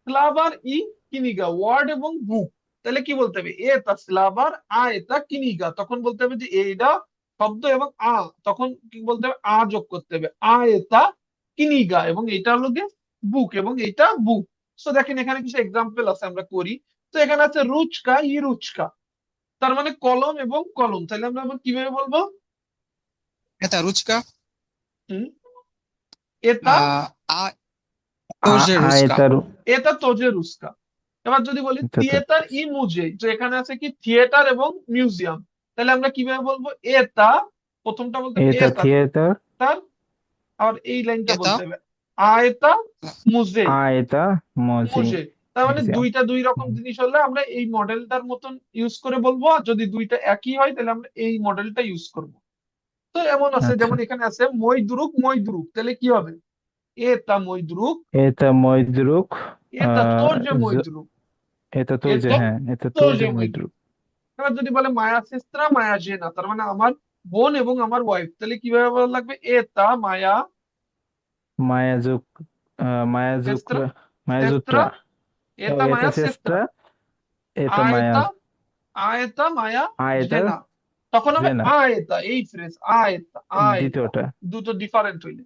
স্লাভার কিনিগা ওয়ার্ড এবং বুক, তাহলে কি বলতে হবে এটা স্লাভার এটা কিনিগা, তখন বলতে হবে যে এইটা শব্দ এবং তখন কি বলতে হবে যোগ করতে হবে এটা কিনিগা, এবং এটা হলো গিয়ে বুক এবং এটা বুক। তো দেখেন এখানে কিছু এক্সাম্পল আছে আমরা করি। তো এখানে আছে রুচকা রুচকা, তার মানে কলম এবং কলম, তাহলে আমরা আবার কিভাবে বলবো? এটা রুচকা। হুম, এটা আ torturosকা। এটা এটা তোজে রুস্কা। এবার যদি বলি এটা তো থিয়েটার মুজে, তো এখানে আছে কি থিয়েটার এবং মিউজিয়াম, তাহলে আমরা কিভাবে বলবো এটা? প্রথমটা বলতে হবে এটা এটা থিয়েটার, তার, আর এই লাইনটা এটা বলতে হবে আয়তা মুজে এটা মুজে। তার মানে মিউজিয়াম। দুইটা দুই রকম জিনিস হলে আমরা এই মডেলটার মতন ইউজ করে বলবো, আর যদি দুইটা একই হয় তাহলে আমরা এই মডেলটা ইউজ করব। তো এমন আছে, আচ্ছা, যেমন এখানে আছে মই দুরুক, তাহলে কি হবে এটা মই দুরুক এটা ময়দ্রুক। এটা তোর যে মই জ- দুরুক এটা তো এ যে, তো হ্যাঁ, এটা তো তোর যে যে মই ময়দ্রুক। দুরুক। এবার যদি বলে মায়া সিস্ত্রা মায়া জেনা, তার মানে আমার বোন এবং আমার ওয়াইফ, তাহলে কিভাবে বলা লাগবে এটা মায়া মায়াজুক, সেস্ত্রা মায়াজুকরা, সেস্ত্রা মায়াজুত্রা। এটা এটা মায়া চেষ্টা, সেস্ত্রা এটা মায়া, আয়তা আয়তা মায়া এটা জেনা, তখন হবে জেনা, আয়তা, এই ফ্রেজ আয়তা দ্বিতীয়টা। দুটো ডিফারেন্ট হইলে।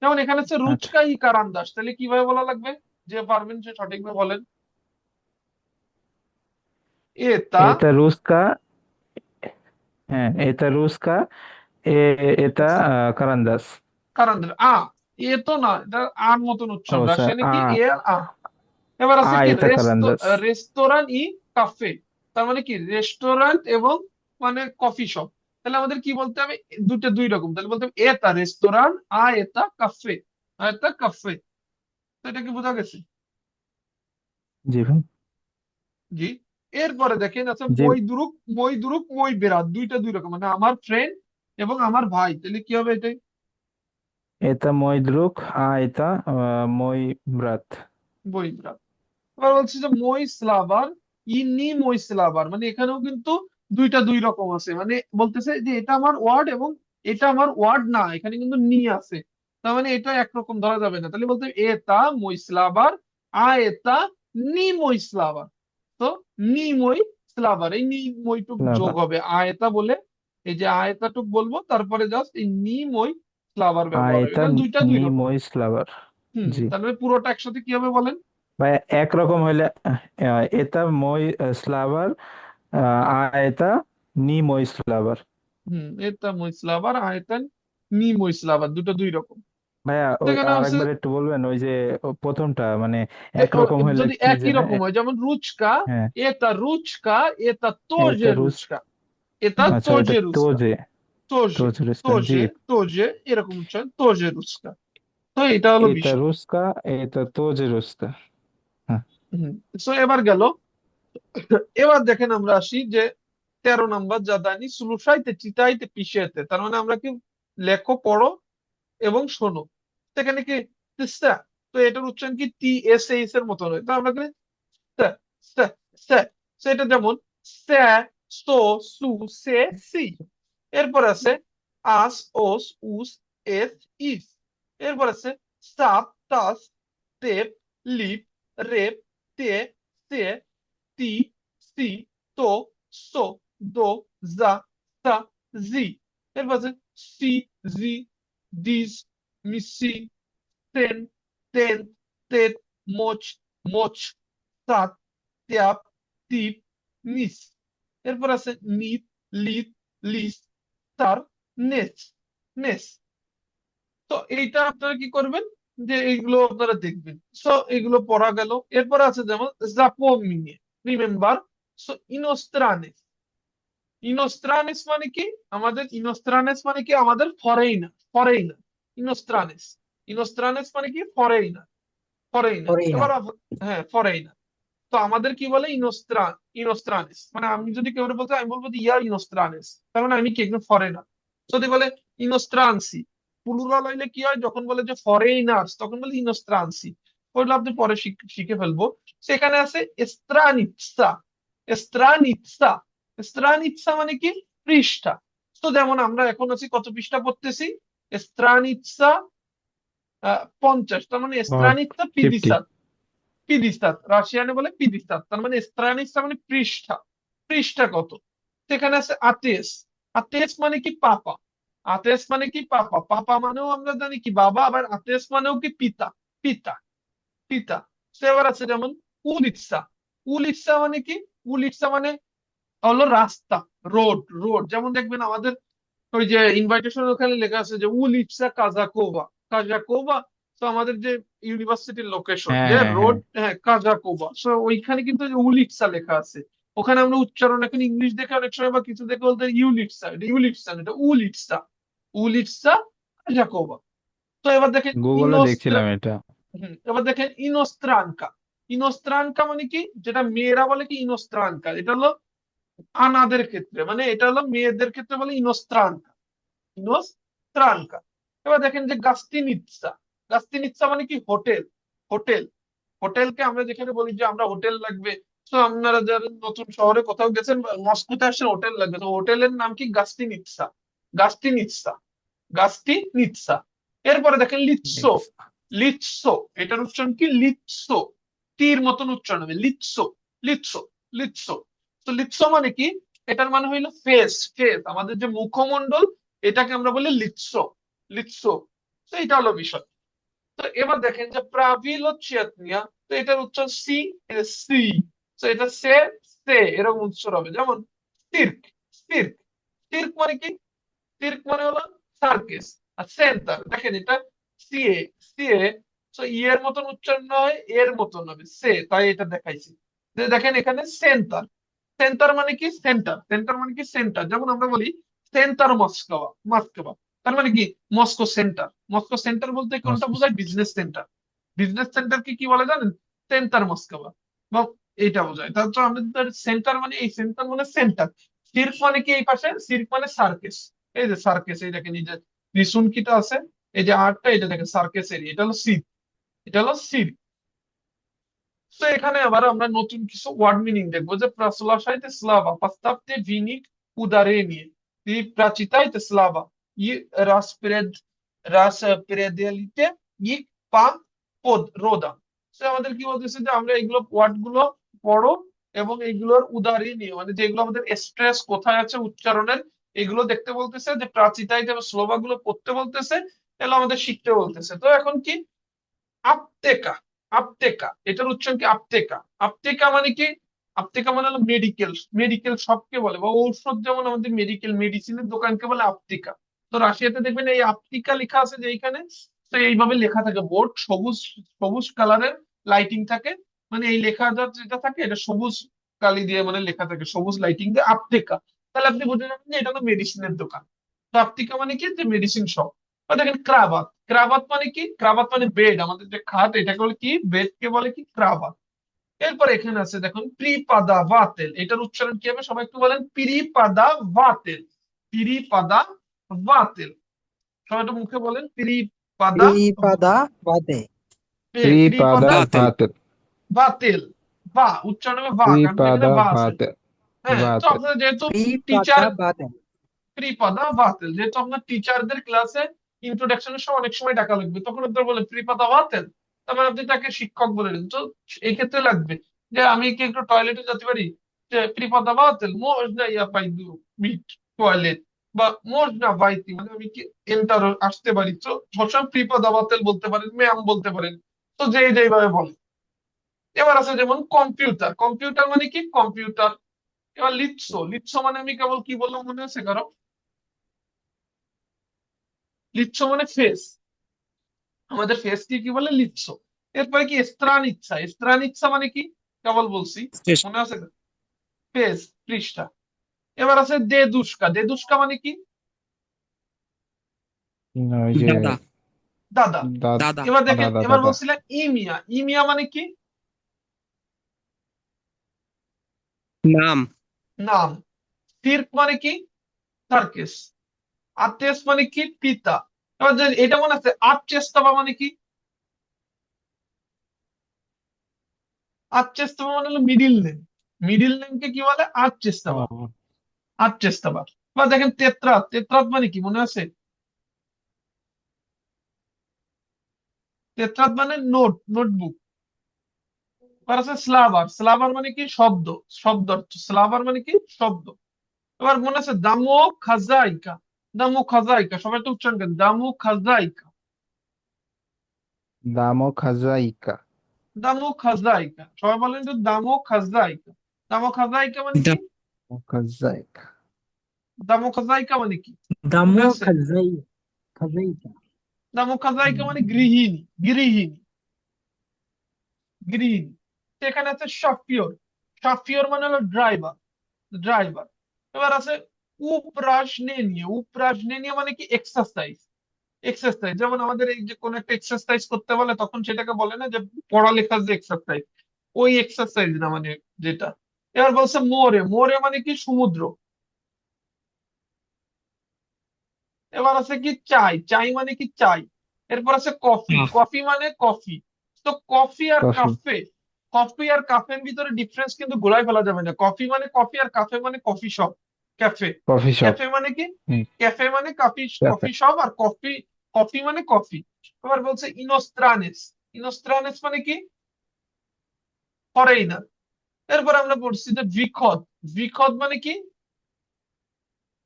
যেমন এখানে হচ্ছে আচ্ছা, রুচকা কারান্দাস, তাহলে কিভাবে বলা লাগবে? যে পারবেন সে সঠিকভাবে বলেন। এটা এটা রুস্কা, হ্যাঁ, এটা রুস্কা, এটা কারান্দাস। কারান্দাস এ তো না, এটা আর মতন ও উচ্চারণ স্যার, রাশিয়ানে কি এ আর এবার আছে কি এটা কারান্দাস। রেস্তোরাঁ কাফে, তার মানে কি রেস্টুরেন্ট এবং মানে কফি শপ। তাহলে আমাদের কি বলতে হবে? দুটো দুই রকম, তাহলে বলতে হবে এটা রেস্তোরাঁ এটা কাফে এটা কাফে। তো এটা কি বোঝা গেছে? জি ভাই। জি। এরপরে দেখেন আছে জি, মই বেরাত, দুইটা দুই রকম, মানে আমার ফ্রেন্ড এবং আমার ভাই, তাহলে কি হবে এটাই? এটা ময়দ্রুক, এটা মই ব্রাত। বই বেরাত। এবার বলছি যে মই স্লাভার মই স্লাভার, মানে এখানেও কিন্তু দুইটা দুই রকম আছে, মানে বলতেছে যে এটা আমার ওয়ার্ড এবং এটা আমার ওয়ার্ড না, এখানে কিন্তু নি আছে, তার মানে এটা একরকম ধরা যাবে না, তাহলে বলতে হবে এটা মই স্লাভার এটা মই স্লাভার। তো মই স্লাভার, এই মইটুক যোগ লাভার, হবে আয়তা বলে, এই যে আয়তাটুক বলবো, তারপরে জাস্ট এই মই স্লাভার ব্যবহার হবে, এটা মানে দুইটা দুই রকম। মই স্লাভার। জি তাহলে পুরোটা একসাথে কি হবে বলেন? ভাই, একরকম হইলে এটা মই স্লাভার, এটা মই স্লাভার। এটা মইস্লাভার আয়তান মইস্লাভার, দুটো দুই রকম। ভাইয়া তো ওই এখানে আছে আরেকবার একটু বলবেন, ওই যে প্রথমটা মানে একরকম হইলে যদি কি একই জানে রকম হয়, যেমন রুচকা হ্যাঁ, রুচকা এটা এটা তোজে রুস, রুচকা, এটা আচ্ছা, এটা তোজে রুচকা, তোজে, তোজে তোজে রুস্কা, জি। তোজে এরকম হচ্ছে তোজে রুচকা। তো এটা হলো এটা বিষয়। রুস্কা, এটা তোজে রুস্কা। হ্যাঁ, তো এবার গেল, এবার দেখেন আমরা আসি যে 13 নম্বর জাদানি সুলুসাইতে চিতাইতে পিশেতে, তার মানে আমরা কি লেখো পড়ো এবং শোনো। সেখানে কি তিস্তা, তো এটার উচ্চারণ কি টি এস এইচ এর মতো নয়, তো আমরা কি স্যা, স্যা, স্যা। So এটা যেমন স্যা, সো, সু, সে, সি। এরপর আছে আস, ওস, উস, এস, ইস। এরপর আছে সাপ, তাস, তেপ, লিপ, রেপ, তে, সে, তি, সি, তো, সো, দো, জা, সা, জি। এরপর আছে সি, জি, ডিস, মিসি, তেন, তেন, তেত, মোচ, মোচ, সাত, ট্যাপ, টিপ, নিস। এরপর আছে নিত, লিত, লিস, তার, নেস, নেস। তো এইটা আপনারা কি করবেন, যে এইগুলো আপনারা দেখবেন। সো এগুলো পড়া গেল। এরপর আছে যেমন জাপোমিনে, রিমেম্বার। সো ইনোস্ত্রানেস, ইনোস্ত্রানেস মানে কি, আমাদের ইনোস্ত্রানেস মানে কি আমাদের ফরেইনার, ফরেইনার। ইনোস্ত্রানেস, ইনোস্ত্রানেস মানে কি ফরেইনার, ফরেইনার। এবার ফরেইনার। হ্যাঁ ফরেইনার। তো আমাদের কি বলে ইনোস্ত্রানিস, মানে আমি যদি কেউ বলতে, আমি বলবো যে ইয়া ইনোস্ত্রানিস, তার মানে আমি কি একজন ফরেনার। যদি বলে ইনোস্ত্রানসি, প্লুরাল হইলে কি হয়, যখন বলে যে ফরেইনার্স তখন বলে ইনোস্ত্রানসি। ওইগুলো আপনি পরে শিখে ফেলবো। সেখানে আছে এস্ত্রানিৎসা, এস্ত্রানিৎসা, এস্ত্রানিৎসা মানে কি পৃষ্ঠা। তো যেমন আমরা এখন আছি কত পৃষ্ঠা পড়তেছি, এস্ত্রানিৎসা 50, তার মানে এস্ত্রানিৎসা 50। পিদিসাত, পিদিস্তাত, রাশিয়ানে বলে পিদিস্তাত, তার মানে স্ত্রানিস্তা মানে পৃষ্ঠা, পৃষ্ঠা কত। সেখানে আছে আতেস, আতেস মানে কি পাপা, আতেস মানে কি পাপা, পাপা মানেও আমরা জানি কি বাবা, আবার আতেস মানেও কি পিতা, পিতা, পিতা। সে আবার আছে যেমন উলিৎসা, উলিৎসা মানে কি, উলিৎসা মানে হলো রাস্তা, রোড, রোড। যেমন দেখবেন আমাদের ওই যে ইনভাইটেশন ওখানে লেখা আছে যে উলিৎসা কাজাকোভা, কাজাকোভা। তো আমাদের যে ইউনিভার্সিটির লোকেশন হ্যাঁ যে হ্যাঁ হ্যাঁ। রোড, হ্যাঁ কাজাকোভা, তো ওইখানে কিন্তু যে উলিৎসা লেখা আছে। ওখানে আমরা উচ্চারণ এখন ইংলিশ দেখে অনেক সময় বা কিছু দেখে বলতে ইউলিটসা, এটা ইউলিটসা না, এটা উলিটসা, উলিটসা কাজাকোভা। তো এবার দেখেন গুগলে ইনোস্ত্রা, দেখছিলাম এটা। এবার দেখেন ইনোস্ত্রানকা, ইনোস্ত্রানকা মানে কি, যেটা মেয়েরা বলে কি ইনোস্ত্রানকা, এটা হলো আনাদের ক্ষেত্রে, মানে এটা হলো মেয়েদের ক্ষেত্রে বলে ইনোস্ত্রানকা, ইনোস্ত্রানকা। এবার দেখেন যে গাস্তিনিৎসা, গাস্তিনিৎসা মানে কি হোটেল, হোটেল, হোটেলকে আমরা যেখানে বলি যে আমরা হোটেল লাগবে। তো আপনারা যারা নতুন শহরে কোথাও গেছেন বা মস্কোতে আসছেন, হোটেল লাগবে, তো হোটেলের নাম কি গাস্তিনিৎসা, গাস্তিনিৎসা, গাস্তিনিৎসা। এরপরে দেখেন লিৎসো, লিৎসো, এটার উচ্চারণ কি লিৎসো, তীর মতন উচ্চারণ হবে লিৎসো, লিৎসো, লিৎসো। তো লিৎসো মানে কি, এটার মানে হইলো ফেস, ফেস, আমাদের যে মুখমণ্ডল, এটাকে আমরা বলি লিৎসো, লিৎসো। তো এটা হলো বিষয়। তো এবার দেখেন যে প্রাভিলোচ্যেতনিয়া, তো এটার উচ্চারণ সি, সি। তো এটা সে এরকম উচ্চার হবে। যেমন সির্ক, সির্ক, সির্ক মানে কি, সির্ক মানে হলো সার্কেস। আর সেন্টার দেখেন এটা সিএ, সিএ। তো ই এর মতন উচ্চারণ হয়, এর মতন হবে সে, তাই এটা দেখাইছি। যে দেখেন এখানে সেন্টার, সেন্টার মানে কি সেন্টার, সেন্টার মানে কি সেন্টার। যেমন আমরা বলি সেন্টার মস্কোয়া, মস্কোয়া, তার মানে কি মস্কো সেন্টার, মস্কো সেন্টার বলতে কোনটা বোঝায়, বিজনেস সেন্টার, বিজনেস সেন্টারকে কি বলে জানেন, সেন্টার মস্কোয়া, বা এইটা বোঝায়। তাহলে তো আমাদের সেন্টার মানে এই সেন্টার মানে সেন্টার। সির্ক মানে কি এই পাশে, সির্ক মানে সার্কেস, এই যে সার্কেস, এই দেখেন এই যে রিসুনকিটা আছে, এই যে আর্টটা, এটা দেখেন সার্কেস এরিয়া, এটা হলো সির্ক, এটা হলো সির্ক। তো এখানে আবার আমরা নতুন কিছু ওয়ার্ড মিনিং দেখবো, যে প্রাসলাসাইতে স্লাভা পাস্তাপতে ভিনিক ударение и прочитайте слова и распределите их по подродам। তো আমাদের কি বলতেছে যে আমরা এগুলো ওয়ার্ড গুলো পড়ো এবং এগুলোর উদাহরণীয়, মানে যেগুলো আমাদের স্ট্রেস কোথায় আছে উচ্চারণের, এগুলো দেখতে বলতেছে, যে প্রাচীতাইতে স্লোভা গুলো পড়তে বলতেছে, এগুলো আমাদের শিখতে বলতেছে। তো এখন কি আপটেকা, আপটেকা, এটার উচ্চারণ কি আপটেকা, আপটেকা মানে কি, আপটেকা মানে হলো মেডিকেল, মেডিকেল শপকে বলে, বা ঔষধ যেমন আমাদের মেডিকেল মেডিসিনের দোকানকে বলে আপটিকা। তো রাশিয়াতে দেখবেন এই আপটিকা লেখা আছে যে এইখানে, তো এইভাবে লেখা থাকে, বোর্ড সবুজ, সবুজ কালারের লাইটিং থাকে, মানে এই লেখা যেটা থাকে এটা সবুজ কালি দিয়ে মানে লেখা থাকে, সবুজ লাইটিং দিয়ে আপটেকা। তাহলে আপনি বুঝে যাবেন যে এটা হলো মেডিসিনের দোকান। তো আপটিকা মানে কি, যে মেডিসিন শপ। দেখেন ক্রাবাত, ক্রাবাত মানে কি, ক্রাবাত মানে বেড, আমাদের যে খাট এটাকে বলে কি, বেড কে বলে কি ক্রাবাত। এরপর এখানে আছে দেখুন প্রিপাদা ভাতেল, এটার উচ্চারণ কি হবে সবাই একটু বলেন, প্রিপাদা ভাতেল, প্রিপাদা ভাতেল, সবাই একটু মুখে বলেন প্রিপাদা Tripada Vade. ত্রিপাদা প্রিপাদা বাতেল ভাতেল ভাতেল, বা উচ্চারণ হবে বা, কারণ কি এখানে ত্রিপাদা বা আছে। ভাতেল হ্যাঁ, তো ভাতেল আপনারা যেহেতু টিচার, Tripada Vade. প্রিপাদা ভাতেল, যেহেতু আপনার টিচারদের ক্লাসে ইন্ট্রোডাকশনের সময় অনেক সময় ডাকা লাগবে, তখন আপনারা বলে প্রিপাদা ভাতেল, তারপর আপনি তাকে শিক্ষক বলে দিন, তো এই ক্ষেত্রে লাগবে যে আমি কি একটু টয়লেটে যেতে পারি, যে প্রিপাদা ভাতেল можно я пойду মিট টয়লেট, বা можно войти মানে আমি কি এন্টার আসতে পারি, তো সবসময় প্রিপাদা ভাতেল বলতে পারেন, ম্যাম বলতে পারেন, তো যেইভাবে বলে। এবার আছে যেমন কম্পিউটার, কম্পিউটার মানে কি কম্পিউটার। এবার লিটসো, লিটসো মানে আমি কেবল কি বললাম মনে আছে কারো, লিটসো মানে ফেস, আমাদের ফেস কি বলে লিটসো। এরপরে কি স্ত্রানিচ্ছা, স্ত্রানিচ্ছা মানে কি কেবল বলছি, স্টেশন মনে আছে, পেজ, পৃষ্ঠা। এবার আছে দেদুস্কা, দেদুস্কা মানে কি ওই যে দাদা দাদা। দাদা দাদা এবার দেখেন, দাদা এবার দাদা বলছিলাম ইমিয়া, ইমিয়া মানে কি নাম নাম। সির্ক মানে কি সার্কেস। আতেস মানে কি পিতা। এবার যে এটা মনে আছে আচেস্তবা মানে কি, আচেস্তবা মানে হলো মিডিল নেম, মিডিল নেমকে কি বলে আচেস্তবা, ও আচেস্তবা। বা দেখেন তেত্রাত, তেত্রাত মানে কি মনে আছে, তেত্রাত মানে নোট, নোটবুক। এবার আছে স্লাভার, স্লাভার মানে কি শব্দ, শব্দ অর্থ, স্লাভার মানে কি শব্দ। এবার মনে আছে দামো খাজাইকা, দামো খাজাইকা, সবাই তো উচ্চারণ করেন দামো খাজাইকা, দামো খাজাইকা দামো খাজাইকা, সবাই বলেন তো দামো খাজাইকা। দামো খাজাইকা মানে কি, খাজাইকা দামো খাজাইকা মানে কি মনে Damo আছে, Kazaika. দামো খাজাইকা মানে গৃহিণী, গৃহিণী, গৃহিণী। সেখানে আছে শফিয়র, শফিয়র মানে হলো ড্রাইভার, ড্রাইভার। এবার আছে উপরাজনেনীয়, উপরাজনেনীয় মানে কি এক্সারসাইজ, এক্সারসাইজ। যেমন আমাদের এই যে কোন একটা এক্সারসাইজ করতে বলে তখন সেটাকে বলে না যে পড়ালেখার যে এক্সারসাইজ, ওই এক্সারসাইজ না মানে যেটা। এবার বলছে মোরে, মোরে মানে কি সমুদ্র। এবার আছে কি চাই, চাই মানে কি চাই। এরপর আছে কফি, আহ, কফি মানে কফি। তো কফি আর কফি কাফে, কফি আর কাফের ভিতরে ডিফারেন্স কিন্তু গোলাই ফেলা যাবে না, কফি মানে কফি আর কাফে মানে coffee shop, cafe. Coffee shop cafe মানে কি, হুম ক্যাফে মানে কফি, ক্যাফে কফি শপ, আর কফি, কফি মানে কফি। এবার বলছে ইনোস্ট্রানেস, ইনোস্ট্রানেস মানে কি ফরেইনার। এরপর আমরা পড়ছি যে ভিখদ, ভিখদ মানে কি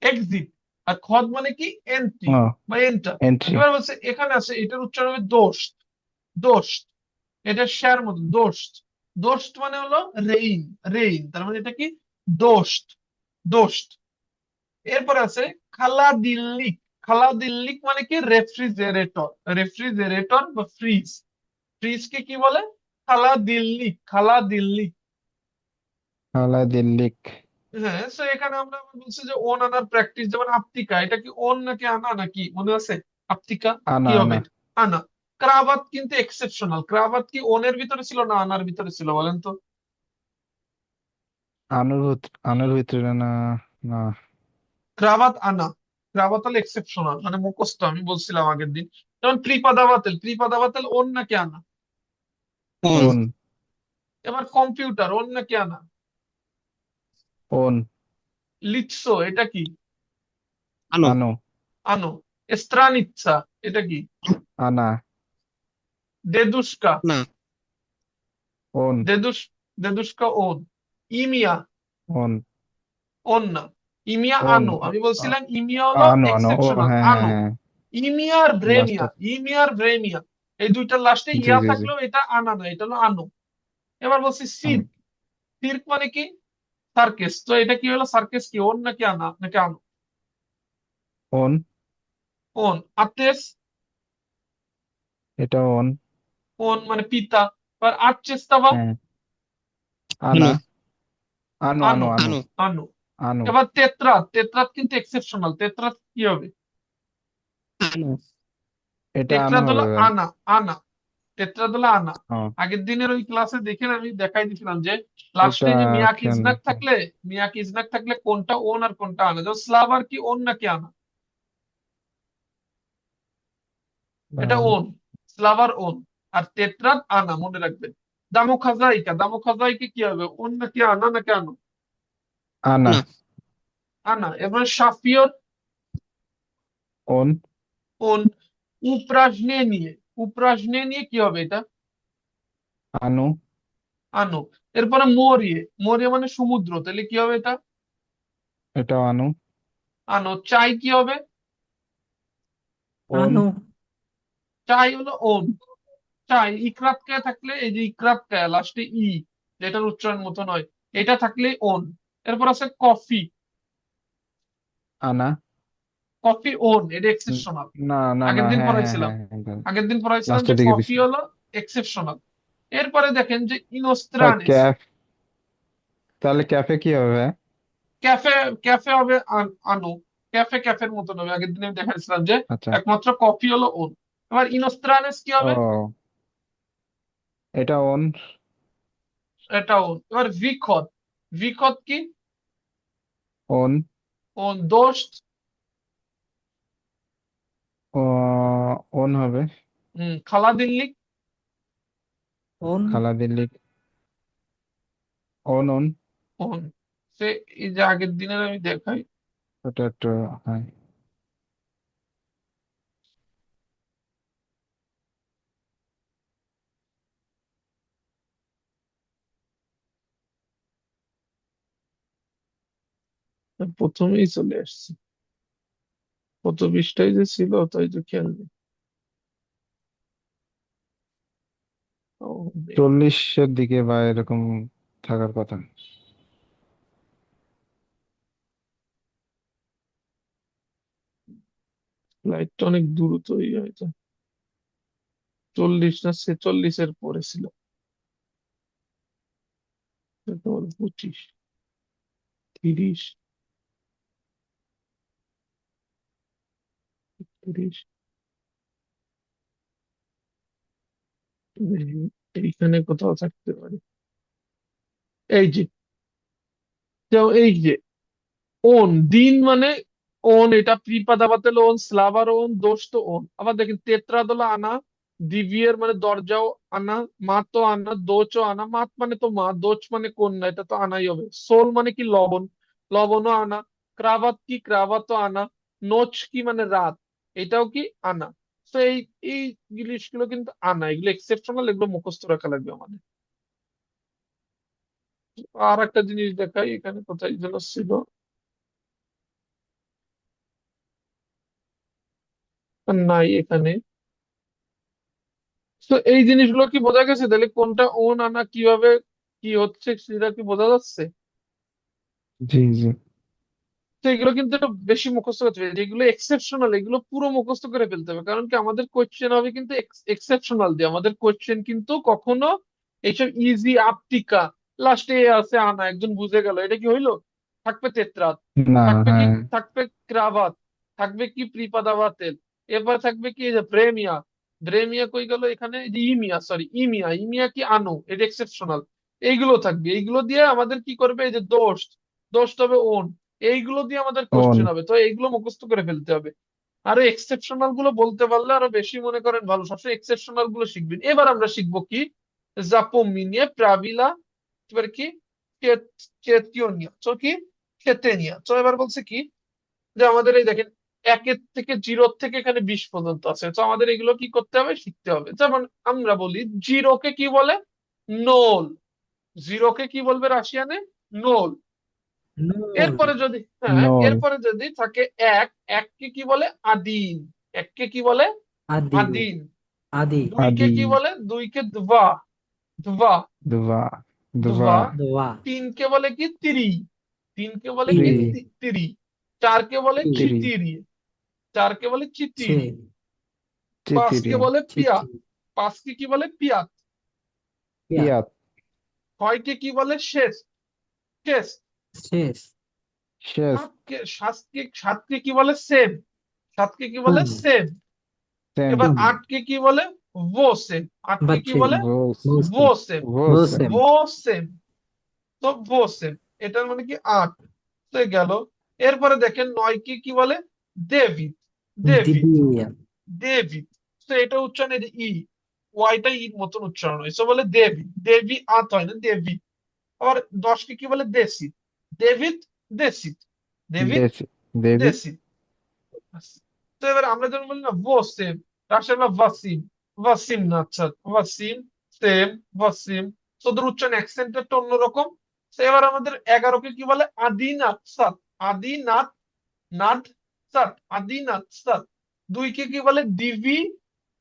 এক্সিট, আর খদ মানে কি এন্ট্রি ও বা এন্টার। এন্ট্রি এবার বলছে এখানে আছে এটার উচ্চারণ হবে দোস্ত, দোস্ত, এটা শেয়ার মতো দোস্ত, দোস্ত মানে হলো রেইন, রেইন, তার মানে এটা কি দোস্ত, দোস্ত। এরপর আছে খালা দিল্লিক, খালা দিল্লিক মানে কি রেফ্রিজারেটর, রেফ্রিজারেটর বা ফ্রিজ, ফ্রিজ কে কি বলে খালা দিল্লিক, খালা দিল্লিক। খালা দিল্লিক হ্যাঁ, তো এখানে আমরা আবার বলছি যে ওন আনার প্র্যাকটিস, যেমন আপতিকা, এটা কি ওন নাকি আনা নাকি মনে আছে, আপতিকা আনা কি হবে আনা এটা? আনা। ক্রাবাত কিন্তু এক্সেপশনাল, ক্রাবাত কি ওনের ভিতরে ছিল না আনার ভিতরে ছিল বলেন তো, আনুর আনুর ভিতরে না না ক্রাবাত আনা, ক্রাবাত হলো এক্সেপশনাল মানে মুখস্থ, আমি বলছিলাম আগের দিন। যেমন ত্রিপাদাবাতেল, ত্রিপাদাবাতেল ওন নাকি আনা। ওন ওন এবার কম্পিউটার ওন নাকি আনা। ওন লিটসো এটা কি আনো আনো আনো। স্ত্রানিচ্ছা এটা কি, আনা দেদুস্কা, না ওন দেদুস, দেদুস্কা ওন। ইমিয়া ওন ওন না, ইমিয়া ওন আনো, আমি বলছিলাম ইমিয়া হলো আনো আনো ও এক্সেপশনাল হ্যাঁ হ্যাঁ আনো। হ্যাঁ ইমিয়া আর ব্রেমিয়া, লাস্টে ইমিয়া আর ব্রেমিয়া, এই দুইটার লাস্টে জি ইয়া জি জি থাকলেও এটা আনা না, এটা হলো আনো। এবার বলছি আনো সির্ক, সির্ক মানে কি সার্কেস, তো এটা কি হলো সার্কেস কি ওন নাকি আনা নাকি আনো, ওন ওন। আতেস, এটা ওন ওন মানে পিতা। এবার আচেস্তাবা হ্যাঁ আনো আনা আনো আনো আনো, আনো আনো আনো। আনো এবার তেত্রাত, তেত্রাত কিন্তু এক্সেপশনাল, তেত্রাত কি হবে, আনো এটা আনো তেত্রাত হলো হবে ভাই আনা, আনা। টেট্রাদোলা আনা। ও আগের দিনের ওই ক্লাসে দেখেন আমি দেখাই দিয়েছিলাম যে লাস্টে এটা যে মিয়াক খেয়াল ইজনাক থাকলে কোনটা ওন আর কোনটা আনা, যেমন স্লাভার কি ওন নাকি আনা? এটা ওন, স্লাভার ওন, আর টেট্রাদ আনা, মনে রাখবেন। দামোখাজাইকা কি হবে, ওন নাকি আনা নাকি আনো? আনা না আনা। এবার সাফিয়র ওন ওন। উপরাজনে নিয়ে কি হবে এটা? আনু আনো। এরপরে মরিয়ে, মরিয়ে মানে সমুদ্র, তাহলে কি হবে এটা? এটাও আনু আনো। চাই কি হবে? ওন আনু চাই হলো ওন। চাই ইকরাত কায়া থাকলে, এই যে ইকরাত কায়া লাস্টে যেটার উচ্চারণ মতো নয়, এটা থাকলে ওন। এরপর আছে কফি। আনা কফি ওন, এটা ন- এক্সেপশনাল। না না না আগের দিন হ্যাঁ হ্যাঁ পড়াইছিলাম হ্যাঁ হ্যাঁ আগের দিন পড়াইছিলাম যে লাস্টের দিকে কফি দিছি হলো এক্সেপশনাল। এরপরে দেখেন যে তা ইনোস্ত্রানেস। ক্যাফ তাহলে ক্যাফে কি হবে? ক্যাফে, ক্যাফে হবে আনো। ক্যাফের মতন হবে, আগের দিনে আমি দেখাচ্ছিলাম যে আচ্ছা একমাত্র কফি হলো ওন। এবার ইনোস্ত্রানেস কি হবে? ও এটা ওন এটা ওন। এবার ভিখত, ভিখত কি? ওন ওন। দোস্ত। ও ওন হবে খালা দিল্লি। ওন খালা দিল্লি ওন ওন ওন। সে এই যে আগের দিনের আমি দেখাই, ওটা একটু হ্যাঁ প্রথমেই চলে আসছে, কত পৃষ্ঠায় যে ছিল তাই তো খেয়াল নেই। ও, 40-এর দিকে বা এরকম থাকার কথা। লাইটটা অনেক দ্রুতই হয়তো 40 না 46-এর পরে ছিল। তোমার 25, 30, 30। এইখানে কোথাও থাকতে পারে। এই যে, এই যে ওন দিন মানে ওন, এটা প্রিপাদাবাতেল ওন, স্লাভার ওন, দোস্ত ওন। আবার দেখেন তেত্রাদোলা আনা, দিভিয়ের মানে দরজাও আনা, মাতো আনা, দোচও আনা। মাত মানে তো মা, দোচ মানে কন্যা, এটা তো আনাই হবে। সোল মানে কি লবণ, লবণও আনা। ক্রাভাত কি, ক্রাভাতও আনা। নোচ কি মানে রাত, এটাও কি আনা। তো এই জিনিসগুলো কিন্তু আনা, এগুলো এক্সেপশনাল, এগুলো মুখস্থ রাখা লাগবে আমাদের। আর একটা জিনিস দেখাই, এখানে কোথায় যেন ছিল, নাই এখানে। তো এই জিনিসগুলো কি বোঝা গেছে, তাহলে কোনটা ওন আনা কিভাবে কি হচ্ছে সেটা কি বোঝা যাচ্ছে? জি জি তো এগুলো কিন্তু একটু বেশি মুখস্থ করতে হবে, যেগুলো এক্সেপশনাল এগুলো পুরো মুখস্থ করে ফেলতে হবে, কারণ কি আমাদের কোয়েশ্চেন হবে কিন্তু এক্সেপশনাল দিয়ে। আমাদের কোয়েশ্চেন কিন্তু কখনো এইসব ইজি আপটিকা লাস্টে আছে আনা, একজন বুঝে গেল, এটা কি হইলো? থাকবে তেত্রাত, না থাকবে কি, হ্যাঁ থাকবে ক্রাভাত, থাকবে কি প্রিপাদাবাতেল, এরপর থাকবে কি এই যে প্রেমিয়া। প্রেমিয়া কই গেল এখানে, এই যে ইমিয়া, সরি ইমিয়া, ইমিয়া কি আনো, এটা এক্সেপশনাল। এইগুলো থাকবে, এইগুলো দিয়ে আমাদের কি করবে, এই যে দোস্ত, দোস্ত হবে ওন। এইগুলো দিয়ে আমাদের ওন কোশ্চেন হবে, তো এইগুলো মুখস্থ করে ফেলতে হবে। আরো এক্সেপশনাল গুলো বলতে পারলে আরো বেশি মনে করেন ভালো, সবসময় এক্সেপশনাল গুলো শিখবেন। এবার আমরা শিখবো কি, জাপোমিনিয়ে প্রাভিলা, এবার কি চেতিওনিয়া, তো কি চেতেনিয়া। তো এবার বলছে কি যে আমাদের এই দেখেন 1 থেকে 0 থেকে এখানে 20 পর্যন্ত আছে, তো আমাদের এগুলো কি করতে হবে, শিখতে হবে। যেমন আমরা বলি জিরোকে কি বলে, নোল। জিরোকে কি বলবে রাশিয়ানে, নোল। নোল এরপরে যদি, হ্যাঁ, নোল এরপরে যদি থাকে এক, এককে কি বলে আদিন, এককে কি বলে আদি আদিন। আদি দুইকে আদি কি বলে, দুইকে দুবা, দুবা, দুবা দুবা দুবা। দোয়া তিনকে বলে কি তিরি, তিনকে বলে ত্রি কি তিরি তিরি। চারকে বলে তিরি তিরি চিতিরি, চারকে বলে ছে চিতিরি। চিতিরি পাঁচকে বলে পিয়া, চিতি পাঁচকে কি বলে পিয়াত। পিয়াত পিয়াত ছয়কে কি বলে শেষ, শেষ। শেষ শেষ সাতকে কি বলে সেম, সাতকে কি বলে সুম সেম। সেম এবার সুম আটকে কি বলে, ভোসেম, আটকে কি বাচ্চে বলে ভোস ভোসেম, ভোসেম ভোসেম ভোসেম। তো ভোসেম এটার মানে কি আট, তো গেল। এরপরে দেখেন নয়কে কি বলে ডেভিড, ডেভিড, দিবিয়া ডেভিড। তো এটা উচ্চারণ এই যে ই, ওয়াইটা ইর মতন উচ্চারণ হয়েছে বলে দেবী, দেবী আত হয় না দেবী। আবার 10কে কি বলে দেশিত, ডেভিড দেশিত, ডেভিড দেশি ডেভিড দেশিত। তো এবার আমরা যেমন বলি না ওয়াসিম, রাশিয়ান ওয়াসিম, ওয়াসিম না, আচ্ছা ওয়াসিম, সেম, ওয়াসিম। তো ওদের উচ্চারণ অ্যাকসেন্টটা অন্যরকম। তো এবার আমাদের 11কে কি বলে আদিনাথ সাত, আদিনাথ, নাথ সাত, আদিনাথ সাত। 2কে কি বলে দিবি,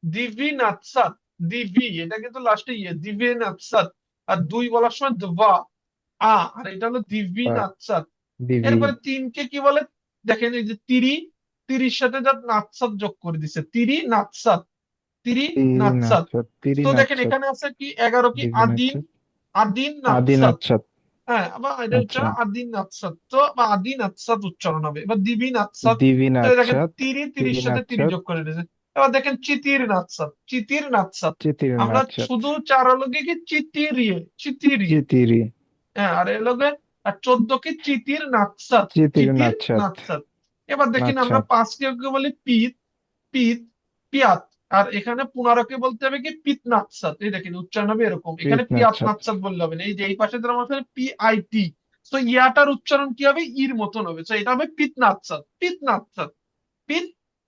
দিবিনাথ সাত, দিবি, এটা কিন্তু লাস্টে ইয়ে দিবিনাথ সাত। আর 2 বলার সময় দবা আর এটা হলো দিবিনাথ সাত। দিবি এরপরে 3কে কি বলে, দেখেন এই যে তিরি, তিরির সাথে যা নাৎসাত যোগ করে দিছে, তিরি নাৎসাত, তিরি নাৎসাত। তিরি তো দেখেন নাচ্ছাত এখানে আছে কি 11 কি দিবি আদিন, নাচ্ছাত আদিন আদি নাৎসাত। নাচ্ছাত হ্যাঁ, আবার এটা আচ্ছা উচ্চারণ আদিন নাৎসাত, তো বা আদিন নাৎসাত উচ্চারণ হবে। এবার দিবি নাৎসাত। দিবি তো দেখেন নাচ্ছাত তিরি, তিরির তিরি সাথে তিরি নাচ্ছাত যোগ করে দিয়েছে। এবার দেখেন চিতির নাৎসাত, চিতির নাৎসাত। চিতির আমরা নাচ্ছাত শুধু 4 হলো কি চিতিরিয়ে, চিতিরিয়ে। চিতিরি হ্যাঁ, আর এর লগে আর 14 কি চিতির নাৎসাত, চিতির চিতির নাচ্ছাত নাৎসাত। এবার দেখেন আমরা নাচ্ছাত 5কে বলি পিত, পিত, পিয়াত। আর এখানে 15কে বলতে হবে কি পিত নাৎসাত। এই দেখেন উচ্চারণ হবে এরকম, পিত এখানে পিয়াত নাচ্ছাত নাৎসাত বললে হবে না। এই যে এই পাশে যেরকম আছে পি আই টি, তো ইয়াটার উচ্চারণ কি হবে ইর মতন হবে, তো এটা হবে পিত নাৎসাত, পিত নাৎসাত, পিত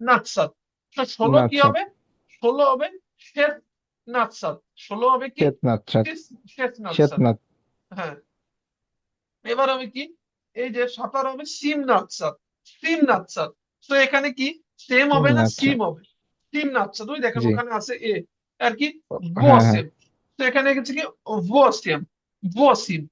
নাৎসাত। তো 16 কি নাচ্ছাত হবে, 16 হবে শেষ নাৎসাত, 16 হবে কি শ্বেত নাচ্ছাত শেষ, শেষ শ্বেত নাৎসাত। নাচ হ্যাঁ, এবার হবে কি এই যে 17 হবে সিমনাথ স্যার, সিমনাথ স্যার। তো এখানে কি সেম তিন হবে না সিম নাচ্ছাত হবে, সিমনাথ স্যার। তুই দেখেন জি ওখানে আছে এ আর কি হ্যাঁ হ্যাঁ ভোসেম। তো এখানে গেছে কি ভোসেম, ভোসিম,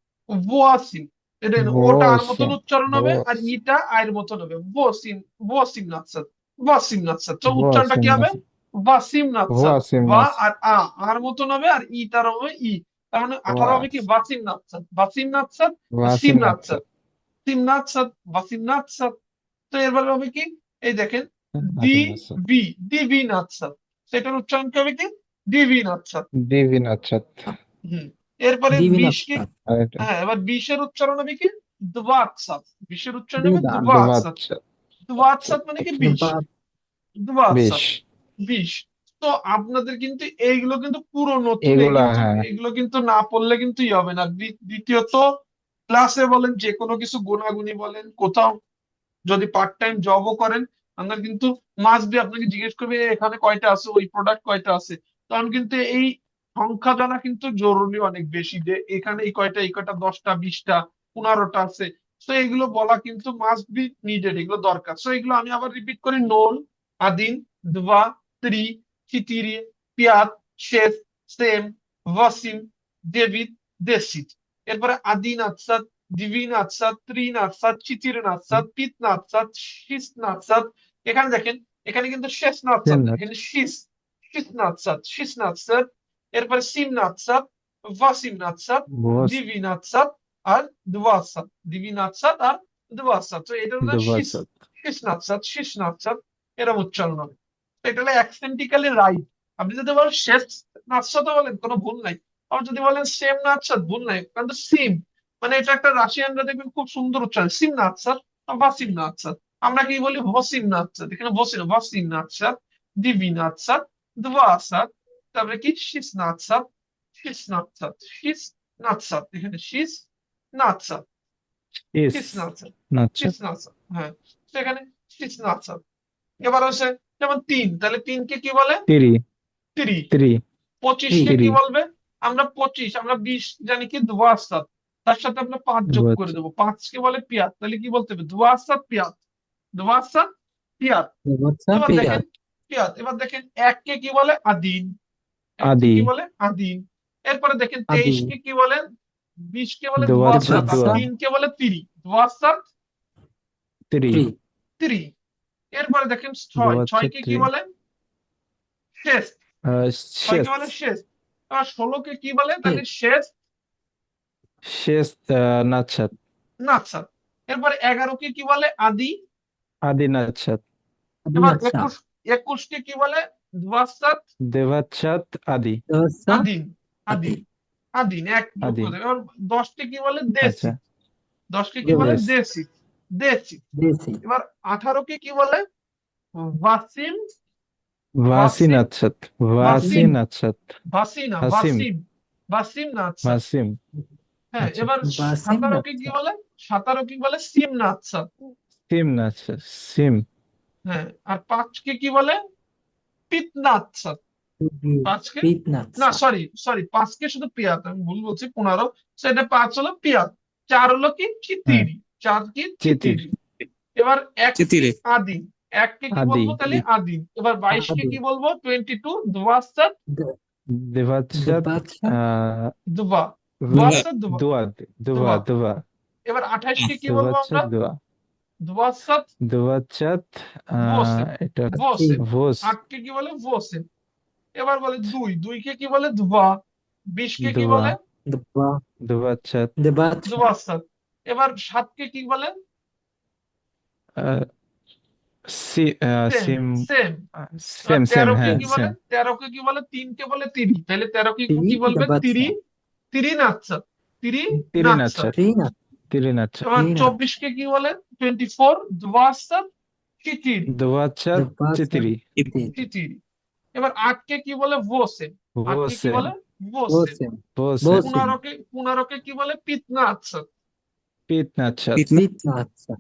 ভোয়াসিম। এটা ওটা আর মতন ভোসিম উচ্চারণ হবে আর ভোস ইটা আয়ের মতন হবে ভোসিম, ভোসিম নাথ স্যার, ভোসিম নাথ স্যার। তো উচ্চারণটা ভোসিম কি হবে নাচ ওয়াসিম নাথ স্যার, ভোয়াসিম বা নাচ আর আর মতন হবে আর ইটার হবে ই। তার মানে 18 হবে ওয়াস কি ওয়াসিম নাথ স্যার, ওয়াসিম নাথ স্যার, ওয়াসিম সিমনাথ স্যার, নাচ্ছাত সিমনাথ সাদ বা সিমনাথ সাদ। তো এরপরে হবে কি এই দেখেন দি ওয়াসিম নাচ্ছাত বি, দিবি নাথ সাদ। সেটার উচ্চারণ কি হবে কি দিবি নাথ সাদ। দিবি নাচ্ছাত হম, এরপরে 20 কি, দিবিনাথ আর এটা হ্যাঁ এবার 20-এর উচ্চারণ হবে কি দ্বাত সাদ, 20-এর উচ্চারণ হবে দিদা দ্বাত সাদ। দোয়াচ্ছাত দ্বাত সাদ মানে কি 20, বা দ্বাত বেশ সাদ 20। তো আপনাদের কিন্তু এইগুলো কিন্তু পুরো নতুন, এগুলা কিন্তু হ্যাঁ এগুলো কিন্তু না পড়লে কিন্তু ই হবে না। দ্বিতীয়ত ক্লাসে বলেন যে কোনো কিছু গুণাগুণি বলেন, কোথাও যদি পার্ট টাইম জবও করেন, আপনার কিন্তু মাস্ট বি আপনাকে জিজ্ঞেস করবে এখানে কয়টা আছে, ওই প্রোডাক্ট কয়টা আছে। তখন কিন্তু এই সংখ্যা জানা কিন্তু জরুরি অনেক বেশি, যে এখানে এই কয়টা, এই কয়টা 10টা 20টা 15টা আছে। তো এগুলো বলা কিন্তু মাস্ট বি নিডেড, এগুলো দরকার। তো এগুলো আমি আবার রিপিট করি: নোল, আদিন, dva, tri, čtyři, pět, šest, sedm, osm, devět, 10। এরপরে আদিনাথসাত, দিবিনাথসাত, ত্রিনাথসাত, চিতিরনাথসাত, পিতনাথসাত, শিসনাথসাত। এখানে দেখেন এখানে কিন্তু শেষনাথসাত না, নাচ এখানে শিসনাথসাত, শিসনাথসাত। এরপরে সিমনাথসাত, ওয়াসিমনাথসাত, ভোস দিবিনাথসাত আর দোয়াসাত, দিবিনাথসাত আর দোয়াসাত। তো এটা হলো দোয়াচ্ছাত শিসনাথসাত, শিসনাথসাত। এরকম উচ্চারণ হবে। তো এটা হলো অ্যাকসেন্টিক্যালি রাইট। আপনি যদি বলেন শেষ নাথসাত বলেন কোনো ভুল নাই, আবার যদি বলেন সেম নাথসাত ভুল নাই, কারণ সিম মানে এটা একটা রাশিয়ানরা দেখবেন খুব সুন্দর উচ্চারণ সিম নাথসাত বা সিম নাথসাত। আমরা কি বলি ভসিম নাথসাত, এখানে বসিম ভসিম নাথসাত, দিবি নাথসাত, দোয়াসাত। তারপরে কি শিস নাথসাত, শিস নাথসাত, শিস নাথসাত, এখানে শিস নাথসাত, ইস শিস নাথসাত, নাচ্ছাত শিস নাথসাত। হ্যাঁ, সেখানে শিস নাথসাত। এবার হচ্ছে যেমন 3, তাহলে 3কে কি বলে তিরি তিরি। তিরি 25কে তিরি কি বলবে, আমরা 25, আমরা 20 জানি কি দুয়াসাত, তার সাথে আমরা 5 যোগ করে দোয়াচ্ছাত দেবো, 5কে বলে পিয়াত। তাহলে কি বলতে হবে দুয়াসাত পিয়াত, দুয়াসাত পিয়াত। এবার দেখেন পিয়াত পিয়াত। এবার দেখেন 1কে কি বলে আদিন, 1কে আদি কি বলে আদিন। এরপরে দেখেন আদি 23কে কি বলেন, 20কে বলে দোয়াচ্ছাত দুয়াসাত আর দোয়াচ্ছা দোয়া 3কে বলে তিরি, দুয়াসাত তিরি ত্রি তিরি। এরপরে দেখেন 6, দোয়াচ্ছাত 6কে কি তিরি বলে শেষ, 6কে শেষ বলে শেষ। আর 16কে কি বলে, শেষ তাকে শেষ শেষ নাচ্ছাত নাৎসাত। এরপরে 11কে কি বলে আদি। আদি নাচ্ছাত এবার আদিনাথসা 21কে কি বলে ধোয়াসাত, দেবাচ্ছাদ আদি। দোসা আদিন, আদি আদিন, আদিন এক আদি। প্রজাতি। এবার 10কে কি বলে? আচ্ছা। দেশি। 10কে কি বলে? দেশ। দেশি, দেশি। দেশি এবার 18কে কি বলে? ভাসিম, ভাসিন ভাসিম, আচ্ছাদ। ভাসিম, ভাসিন আচ্ছাদ। ভাসিনা, ভাসিম। ভাসিম, ভাসিম না আচ্ছা। ভাসিম। হ্যাঁ, আচ্ছা। এবার বাসিম 17কে কি বলে? 17 কি বলে? সিম না আচ্ছা। সিম না আচ্ছা। সিম। হ্যাঁ, আর 5কে কি বলে? পিতনা আচ্ছা। 5কে না, পিতনাচ্ছা সরি সরি, 5কে শুধু পিয়াত, আমি ভুল বলছি। 15 সেটা 5 হলো পিয়াত। 4 হলো কি? হ্যাঁ, চিতিরি। 4 কি? চিতির। চিতিরি। এবার 1 কি? চিতিরে আদিন। 1কে কি আদি। বলবো তাহলে? আদিন। এবার 22কে আদি কি বলবো? 22 ধোয়াসাত, দেবাচ্ছাদ দেবাচ্ছা দুবা, দুবা ধোয়াসাত দুবা, দোয়া। দোয়া দুবা। দোয়া। এবার 28কে কি বলবো আমরা? দেবাচ্ছাদ দোয়া। ধোয়াসাত দেবাচ্ছাদ ভোসেন, এটা ভোসেন। ভোস। 8কে কি বলে? ভোসেন। এবার বলে 2কে কি বলে? ধোয়া। 20কে কি দোয়া। বলে? দেবা দেবাচ্ছাদ দেবাচ্ছা ধোয়াসাত। এবার 7কে কি বলে? আহ, সেম, সিম। সেম। এবার সেম সেম 13কে হ্যাঁ কি বলে? সেম। 13কে কি বলে? 3কে বলে তিরি। তাহলে 13কে ত্রি কি বলবে? দেবাচ্ছা তিরি, তিরি নাচ্ছা, তিরি তিরিন নাচ্ছা। আচ্ছাদ। ত্রিনা তিরিন আচ্ছাদ। এবার ত্রিনাথ 24কে কি বলে? 24 ধোয়াসাত, খিচিড়ি, দেবাচ্ছাদ দেবাচ্ছা চিতিরি। খিচিড়ি। এবার 8কে কি বলে? ভোসেন। 8কে কি ভোসেন। বলে? ভোসেন। বোসেন ভোসেন। বোসেন 15কে কি বলে? পিতনা আচ্ছা। পিতন আচ্ছাদ। পিতনা পিতনাচ্ছা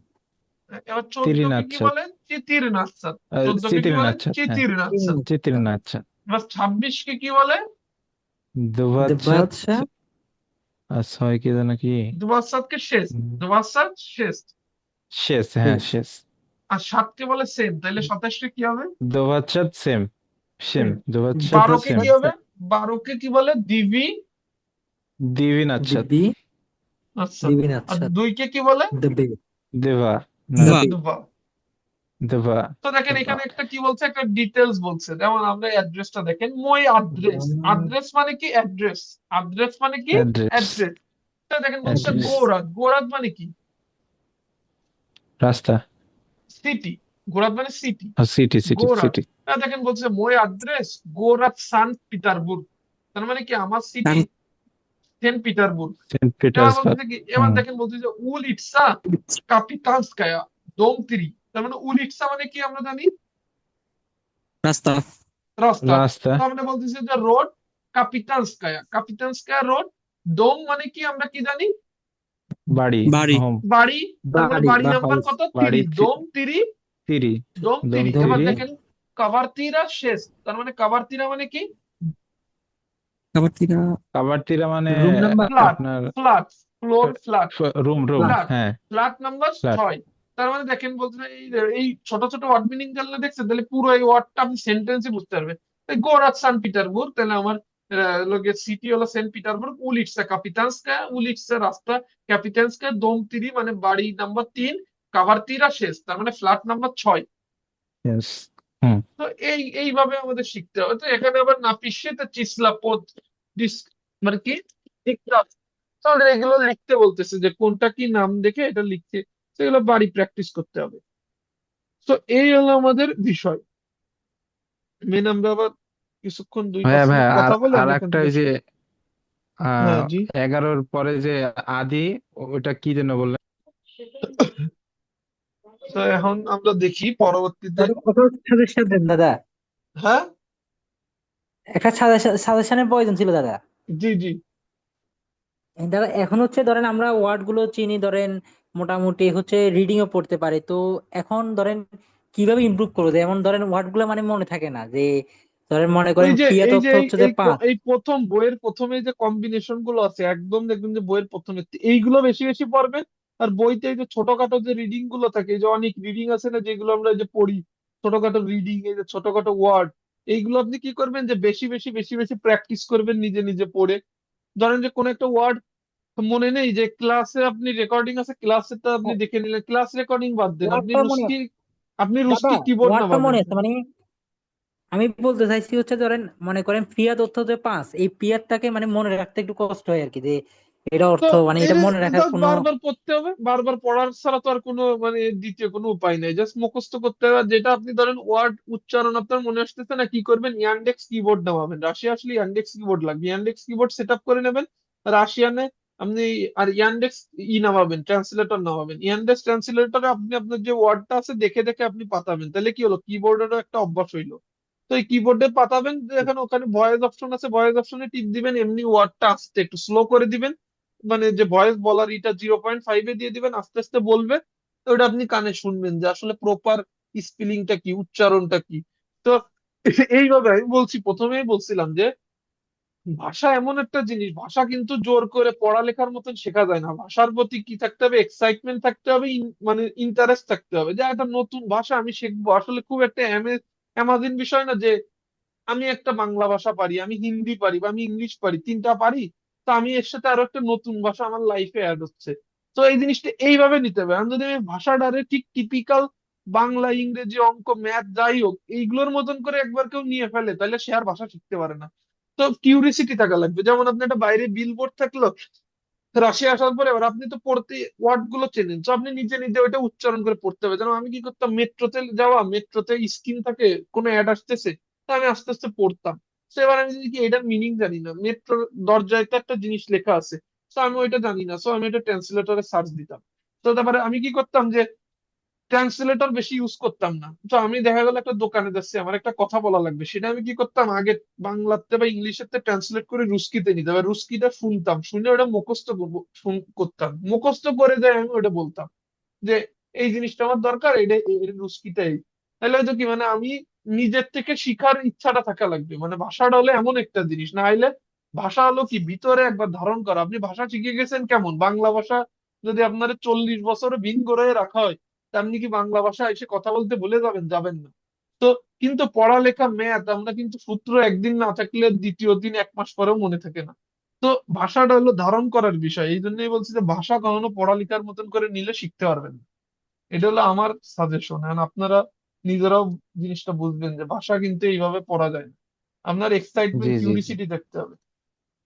এবার তিরিন 14কে কি আচ্ছাদ। বলে? চিতির নাচ্ছা। 14কে কি চিতিরিন বলে? আচ্ছাদ হ্যাঁ। চিতির নাচ্ছা। চিতিরিন আচ্ছাদ। এবার 26কে কি বলে? দেবাচ্ছাদ দেবাচ্ছা আর 6 কি যেন কি ধোয়াসাতকে শেষ, ধোয়াসাত শেষ। শেষ হ্যাঁ শেষ। আর 7কে বলে সেম। তাহলে 27কে কি হবে? দেবাচ্ছাদ সেম। সেম। সেম দেবাচ্ছাদ 12কে সেম। কি হবে? 12কে কি বলে? দিবি, দিবিন আচ্ছাদ। দিব্যি আচ্ছা। আর দিবিনাচ্ছা 2কে কি বলে? দেবে দেবা না দুবা দেবে দুবা। দেবা। তো দেখেন দেবা এখানে একটা কি বলছে? একটা ডিটেলস বলছে। যেমন আমরা অ্যাড্রেসটা দেখেন, মই আদ্রেস। আদ্রেস মানে কি? অ্যাড্রেস। আদ্রেস মানে কি? অ্যাড্রেস। অ্যাড্রেস। তো দেখেন বলছে অ্যাড্রেস। গোরাদ। গোরাদ মানে কি? রাস্তা। সিটি। গোরাদ মানে সিটি। সিটি সিটি গোরাদ। সিটি। দেখেন বলছে মই আদ্রেস গোরাদ সান্ট পিটারবুর্গ। তার মানে কি? আমার সিটি সেন্ট পিটারবুর্গ। সেন্ট এবার পিটার্সবার্গ। বলতেছে কি? এবার হুম। দেখেন বলছে যে উলিটসা কাপিতানস্কায়া দোম 3। তার মানে উলিটসা মানে কি আমরা জানি? রাস্তা রাস্তা। রাস্তা। তো আমরা বলতেছি যে রোড, কাপিতানস্কায়া, কাপিতানস্কায়া রোড। দোম মানে কি আমরা কি জানি? বাড়ি। বাড়ি হোম। বাড়ি। তার মানে বাড়ি বাড়ি বা নাম্বার হাউস কত? বাড়ি 3। দোম 3, তিরি। দোম দম 3। এবার তিরি। দেখেন কাভারতিরা শেষ। তার মানে কাভারতিরা মানে কি? আবার তিরা কাবারতিরা মানে রুম নাম্বার ফ্ল্যাট, আপনার flat, floor, flat, room room flat flat, হ্যাঁ। Flat number flat. 6। তার মানে দেখেন বলতে এই এই ছোট ছোট ওয়ার্ড মিনিং জানলে দেখছেন, তাহলে পুরো এই ওয়ার্ডটা আপনি সেন্টেন্সে বুঝতে পারবেন। তাই গোরাদ সান পিটারবুর্গ, তাহলে আমার লোকের সিটি হলো সেন্ট পিটারবুর্গ। উলিটসা কাপিতানস্কায়া, উলিটসা রাস্তা, ক্যাপিটানস্কায়া দোম 3 মানে বাড়ি নাম্বার 3, কাভারতিরা শেষ। তার মানে ফ্ল্যাট নাম্বার 6। ইয়েস। হুম। তো এইভাবে আমাদের শিখতে হবে। তো এখানে আবার নাপিসে চিসলা পদ মানে কি লিখতে হবে। তো আমাদের এগুলো লিখতে বলতেছে যে কোনটা কি নাম দেখে এটা লিখতে। তো এগুলো বাড়ি প্র্যাকটিস করতে হবে। তো এই হলো আমাদের বিষয়। মেন আমরা আবার কিছুক্ষণ 2-5 ভাইয়া ভাইয়া মিনিট আর কথা বলে আর আমরা এখান একটা থেকে ওই যে হ্যাঁ জি। 11-র পরে যে আদি ওটা কি যেন বললেন? তো এখন আমরা দেখি পরবর্তীতে। দাদা একটা সাজেশন দেন দাদা, হ্যাঁ একটা সাজেশনের প্রয়োজন ছিল দাদা। জি জি। দাদা এখন হচ্ছে ধরেন আমরা ওয়ার্ড গুলো চিনি, ধরেন মোটামুটি হচ্ছে রিডিং ও পড়তে পারি, তো এখন ধরেন কিভাবে ইমপ্রুভ করবো? যেমন ধরেন ওয়ার্ড গুলো মানে মনে থাকে না, যে ধরেন মনে ওই করেন যে ফিয়াত এই যে অর্থ এই হচ্ছে যে এই পাঁচ। এই প্রথম বইয়ের প্রথমে যে কম্বিনেশন গুলো আছে একদম দেখবেন যে বইয়ের প্রথমে এইগুলো বেশি বেশি পড়বেন। আর বইতে এই যে ছোটখাটো যে রিডিং গুলো থাকে, এই যে অনেক রিডিং আছে না যেগুলো আমরা এই যে পড়ি, ছোটখাটো রিডিং, এই যে ছোটখাটো ওয়ার্ড, এইগুলো আপনি কি করবেন যে বেশি বেশি বেশি বেশি প্র্যাকটিস করবেন নিজে নিজে পড়ে। ধরেন যে কোনো একটা ওয়ার্ড মনে নেই, যে ক্লাসে আপনি রেকর্ডিং আছে, ক্লাসেটা আপনি দেখে নিলেন, ক্লাস রেকর্ডিং বাদ দেন, আপনি ওয়ার্ডটা মনে, রুস্কি, আপনি দাদা রুস্কি কিবোর্ড ওয়ার্ডটা নামাবেন। মনে আছে মানে, আমি বলতে চাইছি হচ্ছে ধরেন মনে করেন ফিয়াত অর্থ যে পাঁচ, এই ফিয়াতটাকে মানে মনে রাখতে একটু কষ্ট হয় আর কি, যে এটা তো অর্থ মানে এটা এটা মনে রাখার জাস্ট কোনো। বারবার পড়তে হবে, বারবার পড়ার ছাড়া তো আর কোনো মানে দ্বিতীয় কোনো উপায় নেই, জাস্ট মুখস্থ করতে হবে। আর যেটা আপনি ধরেন ওয়ার্ড উচ্চারণ আপনার মনে আসতেছে না, কি করবেন, ইয়ান্ডেক্স কিবোর্ড নামাবেন। রাশিয়া আসলে ইয়ান্ডেক্স কিবোর্ড লাগবে, ইয়ান্ডেক্স কিবোর্ড সেট আপ করে নেবেন রাশিয়ানে আপনি। আর ইয়ান্ডেক্স নামাবেন, ট্রান্সলেটর নামাবেন। ইয়ান্ডেক্স ট্রান্সলেটরে আপনি আপনার যে ওয়ার্ডটা আছে দেখে দেখে আপনি পাতাবেন, তাহলে কি হলো, কিবোর্ডেরও একটা অভ্যাস হইলো। তো এই কিবোর্ডে পাতাবেন, এখানে ওখানে ভয়েস অপশন আছে, ভয়েস অপশনে টিপ দিবেন, এমনি ওয়ার্ডটা আস্তে একটু স্লো করে দিবেন, মানে যে ভয়েস বলার এটা 0.5-এ দিয়ে দিবেন, আস্তে আস্তে বলবে। তো ওটা আপনি কানে শুনবেন যে আসলে প্রপার স্পেলিংটা কি, উচ্চারণটা কি। তো এইভাবে আমি বলছি, প্রথমেই বলছিলাম যে ভাষা এমন একটা জিনিস, ভাষা কিন্তু জোর করে পড়ালেখার মতন শেখা যায় না। ভাষার প্রতি কি থাকতে হবে, এক্সাইটমেন্ট থাকতে হবে, মানে ইন্টারেস্ট থাকতে হবে, যে একটা নতুন ভাষা আমি শিখবো। আসলে খুব একটা অ্যামাজিং বিষয় না যে আমি একটা বাংলা ভাষা পারি, আমি হিন্দি পারি, বা আমি ইংলিশ পারি, তিনটা পারি। তো আমি এর সাথে আরো একটা নতুন ভাষা আমার লাইফে অ্যাড হচ্ছে। তো এই জিনিসটা এইভাবে নিতে হবে। আমি যদি আমি ভাষাটারে ঠিক টিপিক্যাল বাংলা, ইংরেজি, অঙ্ক, ম্যাথ যাই হোক এইগুলোর মতন করে একবার কেউ নিয়ে ফেলে, তাহলে সে আর ভাষা শিখতে পারে না। তো কিউরিসিটি থাকা লাগবে। যেমন আপনি একটা বাইরে বিলবোর্ড থাকলো, রাশিয়া আসার পরে এবার আপনি তো পড়তে ওয়ার্ড গুলো চেনেন, তো আপনি নিজে নিজে ওইটা উচ্চারণ করে পড়তে হবে। যেমন আমি কি করতাম, মেট্রোতে যাওয়া, মেট্রোতে স্ক্রিন থাকে, কোনো অ্যাড আসতেছে, তো আমি আস্তে আস্তে পড়তাম। তো এবার আমি যদি কি এটার মিনিং জানি না, মেট্রোর দরজায় তো একটা জিনিস লেখা আছে, তো আমি ওইটা জানি না, তো আমি এটা ট্রান্সলেটরে সার্চ দিতাম। তো তারপরে আমি কি করতাম যে ট্রান্সলেটর বেশি ইউজ করতাম না। তো আমি দেখা গেল একটা দোকানে যাচ্ছি, আমার একটা কথা বলা লাগবে, সেটা আমি কি করতাম, আগে বাংলাতে বা ইংলিশেতে ট্রান্সলেট করে রুস্কিতে নিতাম, এবার রুস্কিটা শুনতাম, শুনে ওটা মুখস্থ করতাম, মুখস্থ করে যায় আমি ওটা বলতাম যে এই জিনিসটা আমার দরকার, এটা এর রুস্কিটা এই। তাহলে হয়তো কি, মানে আমি নিজের থেকে শিখার ইচ্ছাটা থাকা লাগবে। মানে ভাষাটা হলো এমন একটা জিনিস, না হলে ভাষা হলো কি ভিতরে একবার ধারণ করা। আপনি ভাষা শিখে গেছেন কেমন, বাংলা ভাষা যদি আপনার 40 বছর ভিন করে রাখা হয়, তা আপনি কি বাংলা ভাষা এসে কথা বলতে ভুলে যাবেন? যাবেন না। তো কিন্তু পড়ালেখা, ম্যাথ, আমরা কিন্তু সূত্র একদিন না থাকলে দ্বিতীয় দিন, 1 মাস পরেও মনে থাকে না। তো ভাষাটা হলো ধারণ করার বিষয়। এই জন্যই বলছি যে ভাষা কখনো পড়ালেখার মতন করে নিলে শিখতে পারবেন না। এটা হলো আমার সাজেশন। এখন আপনারা নিজেরাও জিনিসটা বুঝবেন যে ভাষা কিন্তু এইভাবে পড়া যায় না। আপনার জি এক্সাইটমেন্ট, জি জি কিউরিসিটি দেখতে হবে,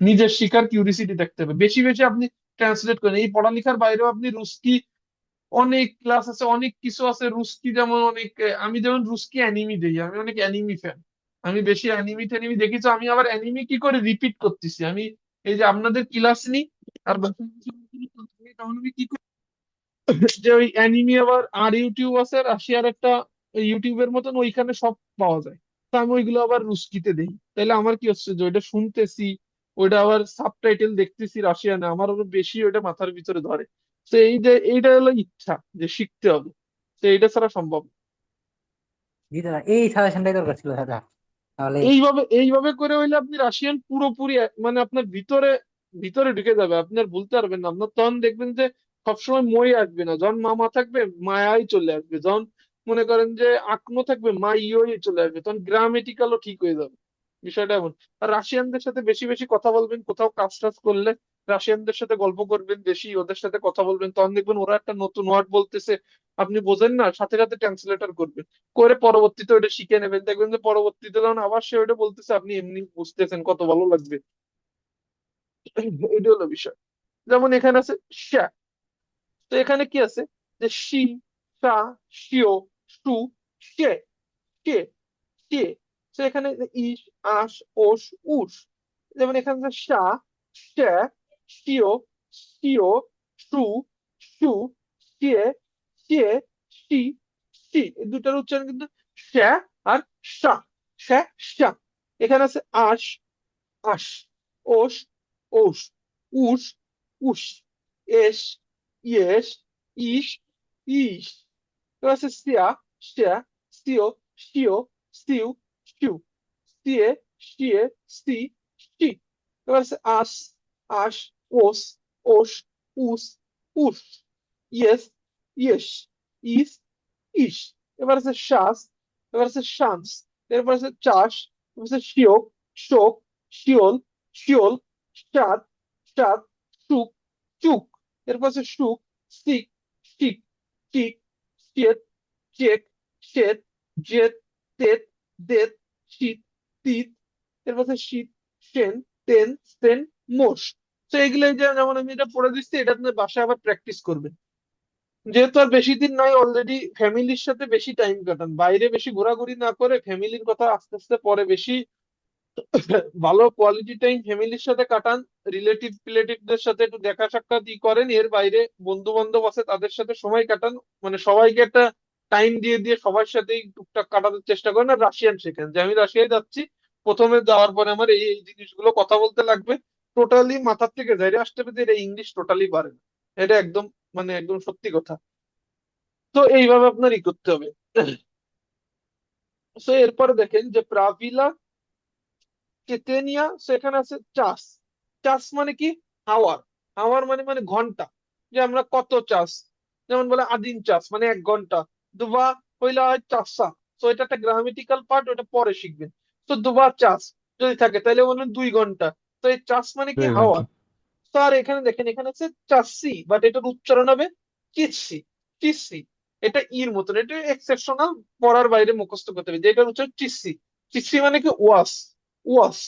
নিজের শিকার কিউরিসিটি দেখতে হবে। বেশি বেশি আপনি ট্রান্সলেট করেন। এই পড়ালেখার বাইরেও আপনি রুস্কি অনেক ক্লাস আছে, অনেক কিছু আছে রুস্কি, যেমন অনেক আমি যেমন রুস্কি অ্যানিমি দেখি, আমি অনেক অ্যানিমি ফ্যান। আমি বেশি অ্যানিমি ট্যানিমি দেখি, তো আমি আবার অ্যানিমি কি করে রিপিট করতেছি। আমি এই যে আপনাদের ক্লাস নিই আর তখন আমি কি করি, যে ওই অ্যানিমি আবার আর ইউটিউব আছে, রাশিয়ার একটা ইউটিউবের মতন, ওইখানে সব পাওয়া যায়। তো আমি ওইগুলো আবার রুস্কিতে দেই, তাহলে আমার কি হচ্ছে যে ওইটা শুনতেছি, ওইটা আবার সাবটাইটেল দেখতেছি রাশিয়ানে, আমার আরো বেশি ওইটা মাথার ভিতরে ধরে। তো এই যে এইটা হলো ইচ্ছা, যে শিখতে হবে। তো এইটা ছাড়া সম্ভব না। জি দাদা, এই সাজেশনটাই দরকার ছিল দাদা। তাহলে এইভাবে এইভাবে করে হইলে আপনি রাশিয়ান পুরোপুরি মানে আপনার ভিতরে ভিতরে ঢুকে যাবে, আপনি আর ভুলতে পারবেন না। আপনার তখন দেখবেন যে সবসময় মই আসবে না, যখন মামা থাকবে মায়াই চলে আসবে, যখন মনে করেন যে আকনো থাকবে মা ইয়োই চলে আসবে, তখন গ্রামেটিক্যালও ঠিক হয়ে যাবে। বিষয়টা এমন। আর রাশিয়ানদের সাথে বেশি বেশি কথা বলবেন, কোথাও কাজ টাজ করলে রাশিয়ানদের সাথে গল্প করবেন বেশি, ওদের সাথে কথা বলবেন, তখন দেখবেন ওরা একটা নতুন ওয়ার্ড বলতেছে, আপনি বোঝেন না, সাথে সাথে ট্রান্সলেটর করবেন, করে পরবর্তীতে ওটা শিখে নেবেন। দেখবেন যে পরবর্তীতে যখন আবার সে ওটা বলতেছে, আপনি এমনি বুঝতেছেন, কত ভালো লাগবে। এটা হলো বিষয়। যেমন এখানে আছে শ্যা, তো এখানে কি আছে, যে শি, সা, শিও, সু, শে, কে, কে। তো এখানে যে ইস, আস, ওস, উস। যেমন এখানে যে সা, শে, শিও, শিও, সু, সু, শে, শে, শি, শি। এই দুটার উচ্চারণ কিন্তু শ্যা আর সা, শ্যা, সা। এখানে আছে আস, আস, ওস, ওস, উস, উস, এস, ইয়েস, ইস, ইস। এবার আছে সিয়া, শিয়া, সিও, শিও, সিউ, সিউ, সিয়ে, শিয়ে, সি, সি। এবার আছে আস, আস, ওস, ওস, উস, উস, ইয়েস, ইয়েস, ইস, ইস। এবার আছে শ্বাস, এবার আছে শান্স, এরপর আছে চাষ, এবার আছে শিওক, শোক, শিওল, শিওল, সাত, সাত, সুক, চুক। এরপর আছে সুক, সিক, শিক, চিক, চেত, চেক, শ্বেত, জেত, তেত, দেত, শীত, তিত। এরপর আছে শীত, সেন, তেন, সেন, মোষ। তো এগুলো এই যে যেমন আমি এটা পড়ে দিচ্ছি, এটা আপনি বাসায় আবার প্র্যাকটিস করবেন। যেহেতু আর বেশি দিন নাই, অলরেডি ফ্যামিলির সাথে বেশি টাইম কাটান, বাইরে বেশি ঘোরাঘুরি না করে ফ্যামিলির কথা আস্তে আস্তে পরে বেশি ভালো কোয়ালিটি টাইম ফ্যামিলির সাথে কাটান। রিলেটিভদের সাথে একটু দেখা সাক্ষাৎ করেন, এর বাইরে বন্ধু বান্ধব আছে তাদের সাথে সময় কাটান। মানে সবাইকে একটা টাইম দিয়ে দিয়ে সবার সাথেই টুকটাক কাটানোর চেষ্টা করেন। আর রাশিয়ান শেখেন, যে আমি রাশিয়ায় যাচ্ছি, প্রথমে যাওয়ার পরে আমার এই এই জিনিসগুলো কথা বলতে লাগবে, টোটালি মাথার থেকে বাইরে আসতে হবে যে এটা ইংলিশ টোটালি পারে না। এটা একদম মানে একদম সত্যি কথা। তো এইভাবে আপনার করতে হবে। তো এরপরে দেখেন যে প্রাভিলা কেতেনিয়া, সেখানে আছে চাষ। চাষ মানে কি? হাওয়ার। হাওয়ার মানে মানে ঘন্টা, যে আমরা কত চাষ, যেমন বলে আদিম চাষ মানে 1 ঘন্টা। দুবা হইলে হয় চাষা। তো এটা একটা গ্রামেটিক্যাল পার্ট, ওটা পরে শিখবেন। তো দুবা চাষ যদি থাকে তাহলে বলবেন 2 ঘন্টা। তো এই চাষ মানে কি? 2 ঘন্টা। হাওয়ার। তো আর এখানে দেখেন, এখানে আছে চাষি, বাট এটার উচ্চারণ হবে কিসি। কিসি। এটা ইর মতন, এটা এক্সেপশনাল, পড়ার বাইরে মুখস্থ করতে হবে, যে এটার উচ্চারণ চিসি। চিসি মানে কি? ওয়াস। ওয়াস।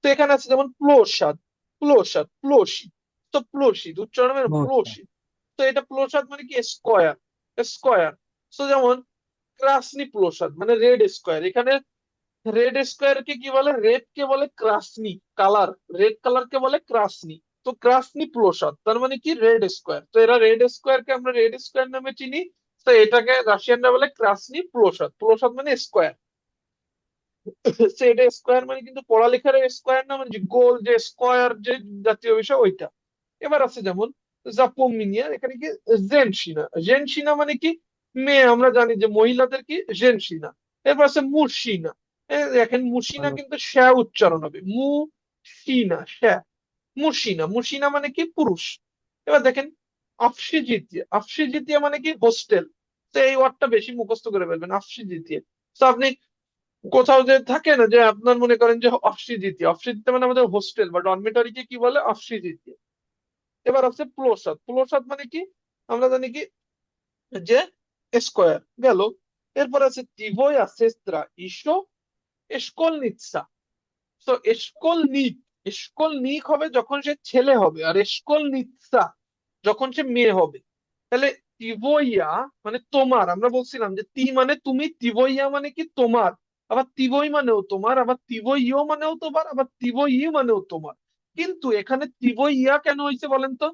তো এখানে আছে যেমন প্লোসাদ, প্লোসাদ, প্লোসি। তো প্লোসি উচ্চারণ হবে আচ্ছা। প্লোসি। তো এটা প্লোসাদ মানে কি? স্কোয়ার। স্কোয়ার। তো যেমন ক্রাসনি প্লোসাদ মানে রেড স্কোয়ার। এখানে রেড স্কোয়ার কে কি বলে? রেড কে বলে ক্রাসনি কালার। রেড কালার কে বলে ক্রাসনি। তো ক্রাসনি প্লোসাদ তার মানে কি? Red square. তো এরা রেড স্কোয়ার কে আমরা রেড স্কোয়ার নামে চিনি। তো এটাকে রাশিয়ানরা বলে ক্রাসনি প্লোসাদ। প্লোসাদ মানে স্কোয়ার। সে এটা স্কোয়ার মানে কিন্তু পড়ালেখার স্কোয়ার না, মানে যে গোল, যে স্কোয়ার, যে জাতীয় বিষয় ওইটা। এবার আছে যেমন জাপোমিনিয়া, এখানে কি? জেনসিনা। জেনসিনা মানে কি? মেয়ে। আমরা জানি যে মহিলাদের কি জেনসিনা। এরপর আছে মুর্শিনা। দেখেন মুর্শিনা ভালো। কিন্তু শ্যা উচ্চারণ হবে, মু শিনা, শ্যা। মুর্শিনা। মুর্শিনা মানে কি? পুরুষ। এবার দেখেন আফসিজিতিয়া। আফসিজিতিয়া মানে কি? হোস্টেল। তো এই ওয়ার্ডটা বেশি মুখস্থ করে ফেলবেন, আফসিজিতিয়া। তো আপনি কোথাও যে থাকে না, যে আপনার মনে করেন যে অফসিজিতি, অফসিজিতি মানে আমাদের হোস্টেল বা ডরমিটরি কে কি বলে? অফসিজিতি। এবার আছে প্লোসাদ। প্লোসাদ মানে কি? আমরা জানি কি যে স্কোয়ার গেল। এরপর আছে তিভোয়া সেস্ত্রা ইসো এসকোলনিৎসা। তো এসকোলনিক, এসকোলনিক হবে যখন সে ছেলে হবে, আর এসকোলনিৎসা যখন সে মেয়ে হবে। তাহলে তিবইয়া মানে তোমার, আমরা বলছিলাম যে তি মানে তুমি, তিবইয়া মানে কি? তোমার। আবার তিবই মানেও তোমার, আবার তিবইও মানেও তোমার, আবার তিবই মানেও তোমার। কিন্তু এখানে তিবইয়া কেন হয়েছে বলেন তো?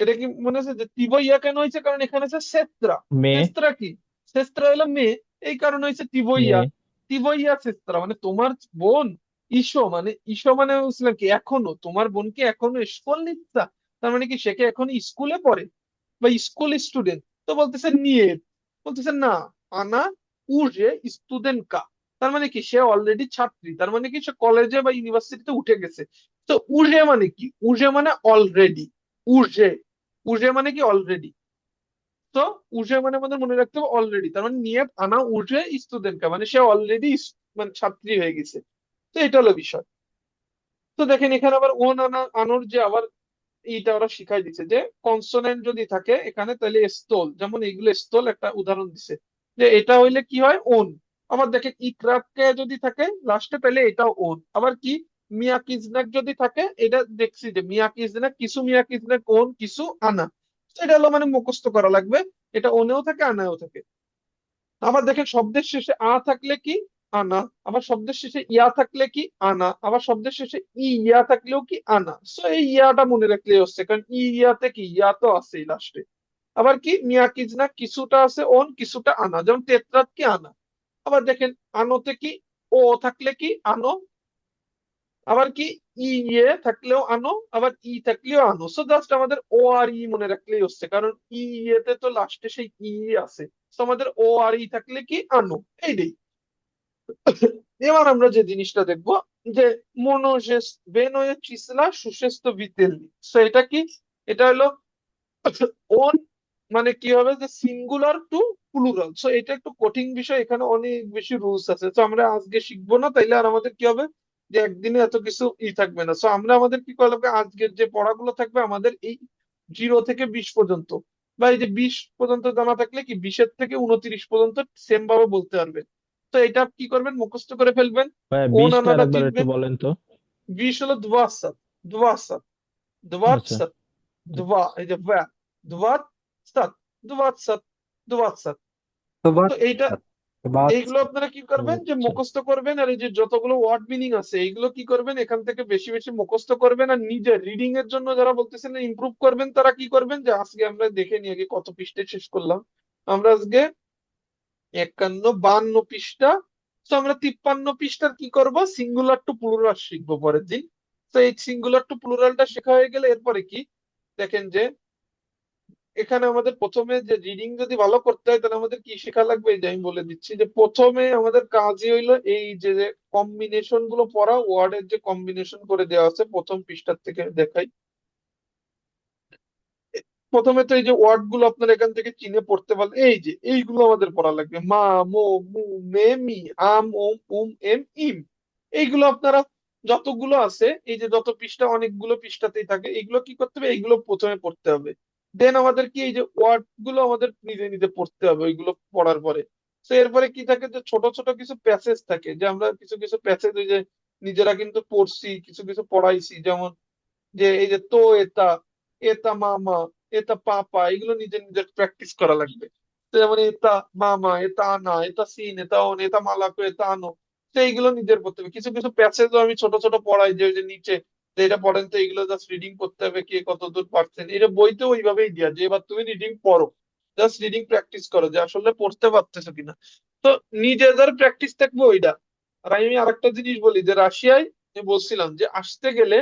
এটা কি মনে আছে যে তিবইয়া কেন হয়েছে? কারণ এখানে আছে সেস্ত্রা। মেয়ে। সেস্ত্রা কি? সেস্ত্রা হলো মেয়ে, এই কারণে হয়েছে তিবইয়া। মেয়ে। তিবইয়া সেস্ত্রা মানে তোমার বোন। ঈশো মানে, ঈশো মানে বুঝলাম কি? এখনো তোমার বোনকে এখনো স্কুল নিচ্ছা, তার মানে কি সে কি এখন স্কুলে পড়ে বা স্কুল স্টুডেন্ট? তো বলতেছে নিয়ে, বলতেছে না, আনা উজে স্টুডেন্ট কা। তার মানে কি সে অলরেডি ছাত্রী, তার মানে কি সে কলেজে বা ইউনিভার্সিটিতে উঠে গেছে। তো উজে মানে কি? উজে মানে অলরেডি। উজে, উজে মানে কি? অলরেডি। তো উজে মানে আমাদের মনে রাখতে হবে অলরেডি, তার মানে নিয়ে আনা উজে স্টুডেন্ট কা মানে সে অলরেডি মানে ছাত্রী হয়ে গেছে। তো এটা হলো বিষয়। তো দেখেন এখানে আবার ওন আনা আনোর যে আবার এইটা ওরা শিখাই দিচ্ছে, যে কনসোনেন্ট যদি থাকে এখানে তাহলে স্থল, যেমন এইগুলো স্থল একটা উদাহরণ দিছে, যে এটা হইলে কি হয়? ওন। আবার দেখেন ইকরাকে যদি থাকে লাস্টে তাহলে এটাও ওন। আবার কি মিয়া কিজনাক যদি থাকে, এটা দেখছি যে মিয়া কিজনাক, কিছু মিয়া কিজনাক ওন, কিছু আনা। তো এটা হলো মানে মুখস্থ করা লাগবে, এটা ওনেও থাকে আনাও থাকে। আবার দেখেন শব্দের শেষে আ থাকলে কি? আনা। আবার শব্দের শেষে ইয়া থাকলে কি? আনা। আবার শব্দের শেষে ইয়া থাকলেও কি? আনা। সো এই ইয়াটা মনে রাখলেই হচ্ছে, কারণ ইয়াতে কি? ইয়া তো আছেই লাস্টে। আবার কি মিয়া কিজনা, কিছুটা আছে ওন, কিছুটা আনা, যেমন তেত্রাত কি? আনা। আবার দেখেন আনোতে কি? ও থাকলে কি? আনো। আবার কি ইয়ে থাকলেও আনো, আবার থাকলেও আনো। সো জাস্ট আমাদের ও আর মনে রাখলেই হচ্ছে, কারণ ইয়েতে তো লাস্টে সেই আছে। তো আমাদের ও আর থাকলে কি? আনো। এইটাই। এবার আমরা যে জিনিসটা দেখবো, যে মনোজেস বেনয়ে চিসলা সুস্বাস্থ্য ভিতেলনি। সো এটা কি? এটা হলো ওন মানে কি হবে? যে সিঙ্গুলার টু প্লুরাল। সো এটা একটু কঠিন বিষয়, এখানে অনেক বেশি রুলস আছে। তো আমরা আজকে শিখবো না, তাইলে আর আমাদের কি হবে? যে একদিনে এত কিছু থাকবে না। সো আমরা আমাদের কি করা লাগবে? আজকের যে পড়াগুলো থাকবে আমাদের এই 0 থেকে 20 পর্যন্ত, বা এই যে 20 পর্যন্ত জানা থাকলে কি 20-এর থেকে 29 পর্যন্ত সেম ভাবে বলতে পারবে। তো এটা কি করবেন? মুখস্থ করে ফেলবেন। ভাইয়া ওন 20টা আনাটা আরেকবার একটু চিনবেন। বলেন তো। বিশ হলো দুয়াসাত, দুয়াসাত, আচ্ছা দুয়াতসাত, দুয়া, এই যে ব্যা, দুয়াতসাত, দুয়াতসাত, দুয়াতসাত। তো তো এইটা, বাদ এইগুলো আপনারা কি করবেন যে আচ্ছা মুখস্থ করবেন, আর এই যে যতগুলো ওয়ার্ড মিনিং আছে এইগুলো কি করবেন এখান থেকে বেশি বেশি মুখস্থ করবেন। আর নিজের রিডিং এর জন্য যারা বলতেছেন ইমপ্রুভ করবেন তারা কি করবেন যে আজকে আমরা দেখে নিই আগে কত পৃষ্ঠায় শেষ করলাম। আমরা আজকে 51-52 পৃষ্ঠা। তো আমরা 53 পৃষ্ঠার কি করব, সিঙ্গুলার টু প্লুরাল শিখবো পরের দিন। তো এই সিঙ্গুলার টু প্লুরালটা শেখা হয়ে গেলে এরপরে কি দেখেন যে এখানে আমাদের প্রথমে যে রিডিং যদি ভালো করতে হয় তাহলে আমাদের কি শেখা লাগবে, এই যে আমি বলে দিচ্ছি যে প্রথমে আমাদের কাজই হইলো এই যে কম্বিনেশন গুলো পড়া, ওয়ার্ডের যে কম্বিনেশন করে দেওয়া আছে প্রথম পৃষ্ঠার থেকে দেখাই। প্রথমে তো এই যে ওয়ার্ড গুলো আপনারা এখান থেকে চিনে পড়তে পারলে এই যে এইগুলো আমাদের পড়া লাগবে, মা, মো, মু, মে, মি, আম, ওম, উম, এম, ইম। এইগুলো আপনারা যতগুলো আছে এই যে যত পৃষ্ঠা, অনেকগুলো পৃষ্ঠাতেই থাকে, এইগুলো কি করতে হবে, এইগুলো প্রথমে পড়তে হবে। দেন আমাদের কি এই যে ওয়ার্ড গুলো আমাদের নিজে নিজে পড়তে হবে ওইগুলো পড়ার পরে। তো এরপরে কি থাকে যে ছোট ছোট কিছু প্যাসেজ থাকে, যে আমরা কিছু কিছু প্যাসেজ ওই যে নিজেরা কিন্তু পড়ছি, কিছু কিছু পড়াইছি, যেমন যে এই যে তো এটা, এটা মামা, এটা পাপা, এগুলো নিজে নিজের প্র্যাকটিস করা লাগবে। তো যেমন এটা মামা, এটা আনা, এটা সিন, এটা অন, এটা মালাকো, এটা আনো। তো এইগুলো নিজের করতে হবে। কিছু কিছু প্যাসেজও আমি ছোট ছোট পড়াই, যে ওই যে নিচে যে এটা পড়েন তো এগুলো জাস্ট রিডিং করতে হবে, কে কতদূর পারছেন। এটা বইতেও ওইভাবেই দেওয়া যে এবার তুমি রিডিং পড়ো, জাস্ট রিডিং প্র্যাকটিস করো যে আসলে পড়তে পারতেছো কিনা। তো নিজেদের প্র্যাকটিস থাকবে ওইটা। আর আমি আরেকটা জিনিস বলি যে রাশিয়ায় আমি বলছিলাম যে আসতে গেলে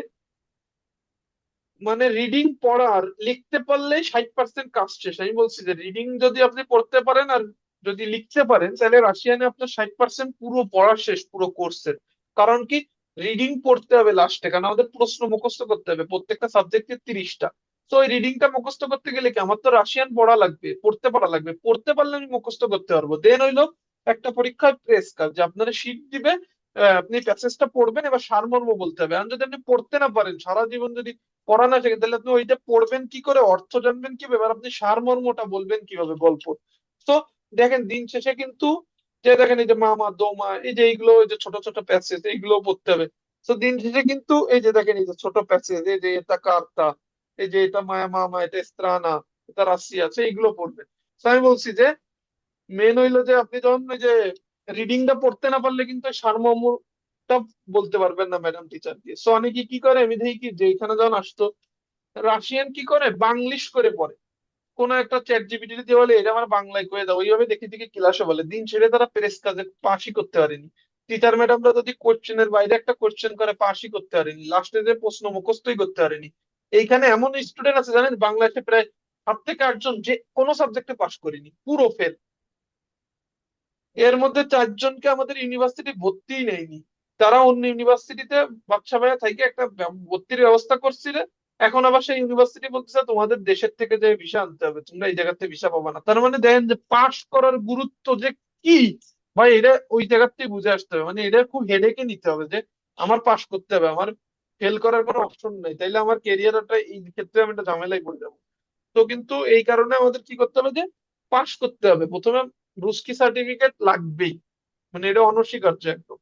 মানে রিডিং পড়ার লিখতে পারলেই 60% কাজ শেষ। আমি বলছি যে রিডিং যদি আপনি পড়তে পারেন আর যদি লিখতে পারেন তাহলে রাশিয়ানে আপনার 60% পুরো পড়া শেষ পুরো কোর্সের। কারণ কি, রিডিং পড়তে হবে লাস্টে, কারণ আমাদের প্রশ্ন মুখস্থ করতে হবে প্রত্যেকটা সাবজেক্টের 30টা। তো ওই রিডিংটা মুখস্থ করতে গেলে কি আমার তো রাশিয়ান পড়া লাগবে, পড়তে পারা লাগবে, পড়তে পারলে আমি মুখস্থ করতে পারবো। দেন হইলো একটা পরীক্ষায় প্রেস কাজ, যে আপনারা শীট দিবে, আপনি প্যাসেজটা পড়বেন, এবার সারমর্ম বলতে হবে। আর যদি আপনি পড়তে না পারেন, সারা জীবন যদি পড়া না শেখে, তাহলে আপনি ওইটা পড়বেন কি করে, অর্থ জানবেন কিভাবে, এবার আপনি সারমর্মটা বলবেন কিভাবে গল্প। তো দেখেন দিন শেষে কিন্তু যে দেখেন এই যে মামা, দোমা, এই যে এইগুলো ওই যে ছোট ছোট প্যাসেজ এইগুলো পড়তে হবে। তো দিন শেষে কিন্তু এই যে দেখেন এই যে ছোট প্যাসেজ, এই যে এটা কার্তা, এই যে এটা মায়া মামা, এটা স্ত্রানা, এটা রাশিয়া, আছে এইগুলো পড়বেন। তো আমি বলছি যে মেন হইলো যে আপনি যখন ওই যে রিডিংটা পড়তে না পারলে কিন্তু ওই সারমর্মটা বলতে পারবেন না ম্যাডাম টিচার দিয়ে। সো অনেকে কি করে আমি দেখি কি যে এখানে যখন আসতো রাশিয়ান কি করে বাংলিশ করে পড়ে, কোনো একটা চ্যাট জিপিটি দিয়ে বলে এটা আমার বাংলায় কয়ে দাও, ওইভাবে দেখে দেখে ক্লাসে বলে। দিন ছেড়ে তারা প্রেস কাজে পাশই করতে পারেনি। টিচার ম্যাডামরা যদি কোশ্চেনের বাইরে একটা কোশ্চেন করে পাশই করতে পারেনি, লাস্টে যে প্রশ্ন মুখস্থই করতে পারেনি। এইখানে এমন স্টুডেন্ট আছে জানেন বাংলাদেশে প্রায় 7 থেকে 8 জন যে কোনো সাবজেক্টে পাশ করেনি, পুরো ফেল। এর মধ্যে 4 জনকে আমাদের ইউনিভার্সিটি ভর্তিই নেয়নি, তারা অন্য ইউনিভার্সিটিতে বাচ্চা ভাইয়া থেকে একটা ভর্তির ব্যবস্থা করছিল। এখন আবার সেই ইউনিভার্সিটি বলতেছে তোমাদের দেশের থেকে যে ভিসা আনতে হবে, তোমরা এই জায়গা থেকে ভিসা পাবা না। তার মানে দেখেন যে পাশ করার গুরুত্ব যে কি, ভাই এটা ওই জায়গার থেকে বুঝে আসতে হবে। মানে এটা খুব হেডেকে নিতে হবে যে আমার পাশ করতে হবে, আমার ফেল করার কোনো অপশন নেই, তাইলে আমার ক্যারিয়ারটা এই ক্ষেত্রে আমি একটা ঝামেলায় পড়ে যাবো। তো কিন্তু এই কারণে আমাদের কি করতে হবে যে পাশ করতে হবে প্রথমে, রুস্কি সার্টিফিকেট লাগবেই, মানে এটা অনস্বীকার্য একদম।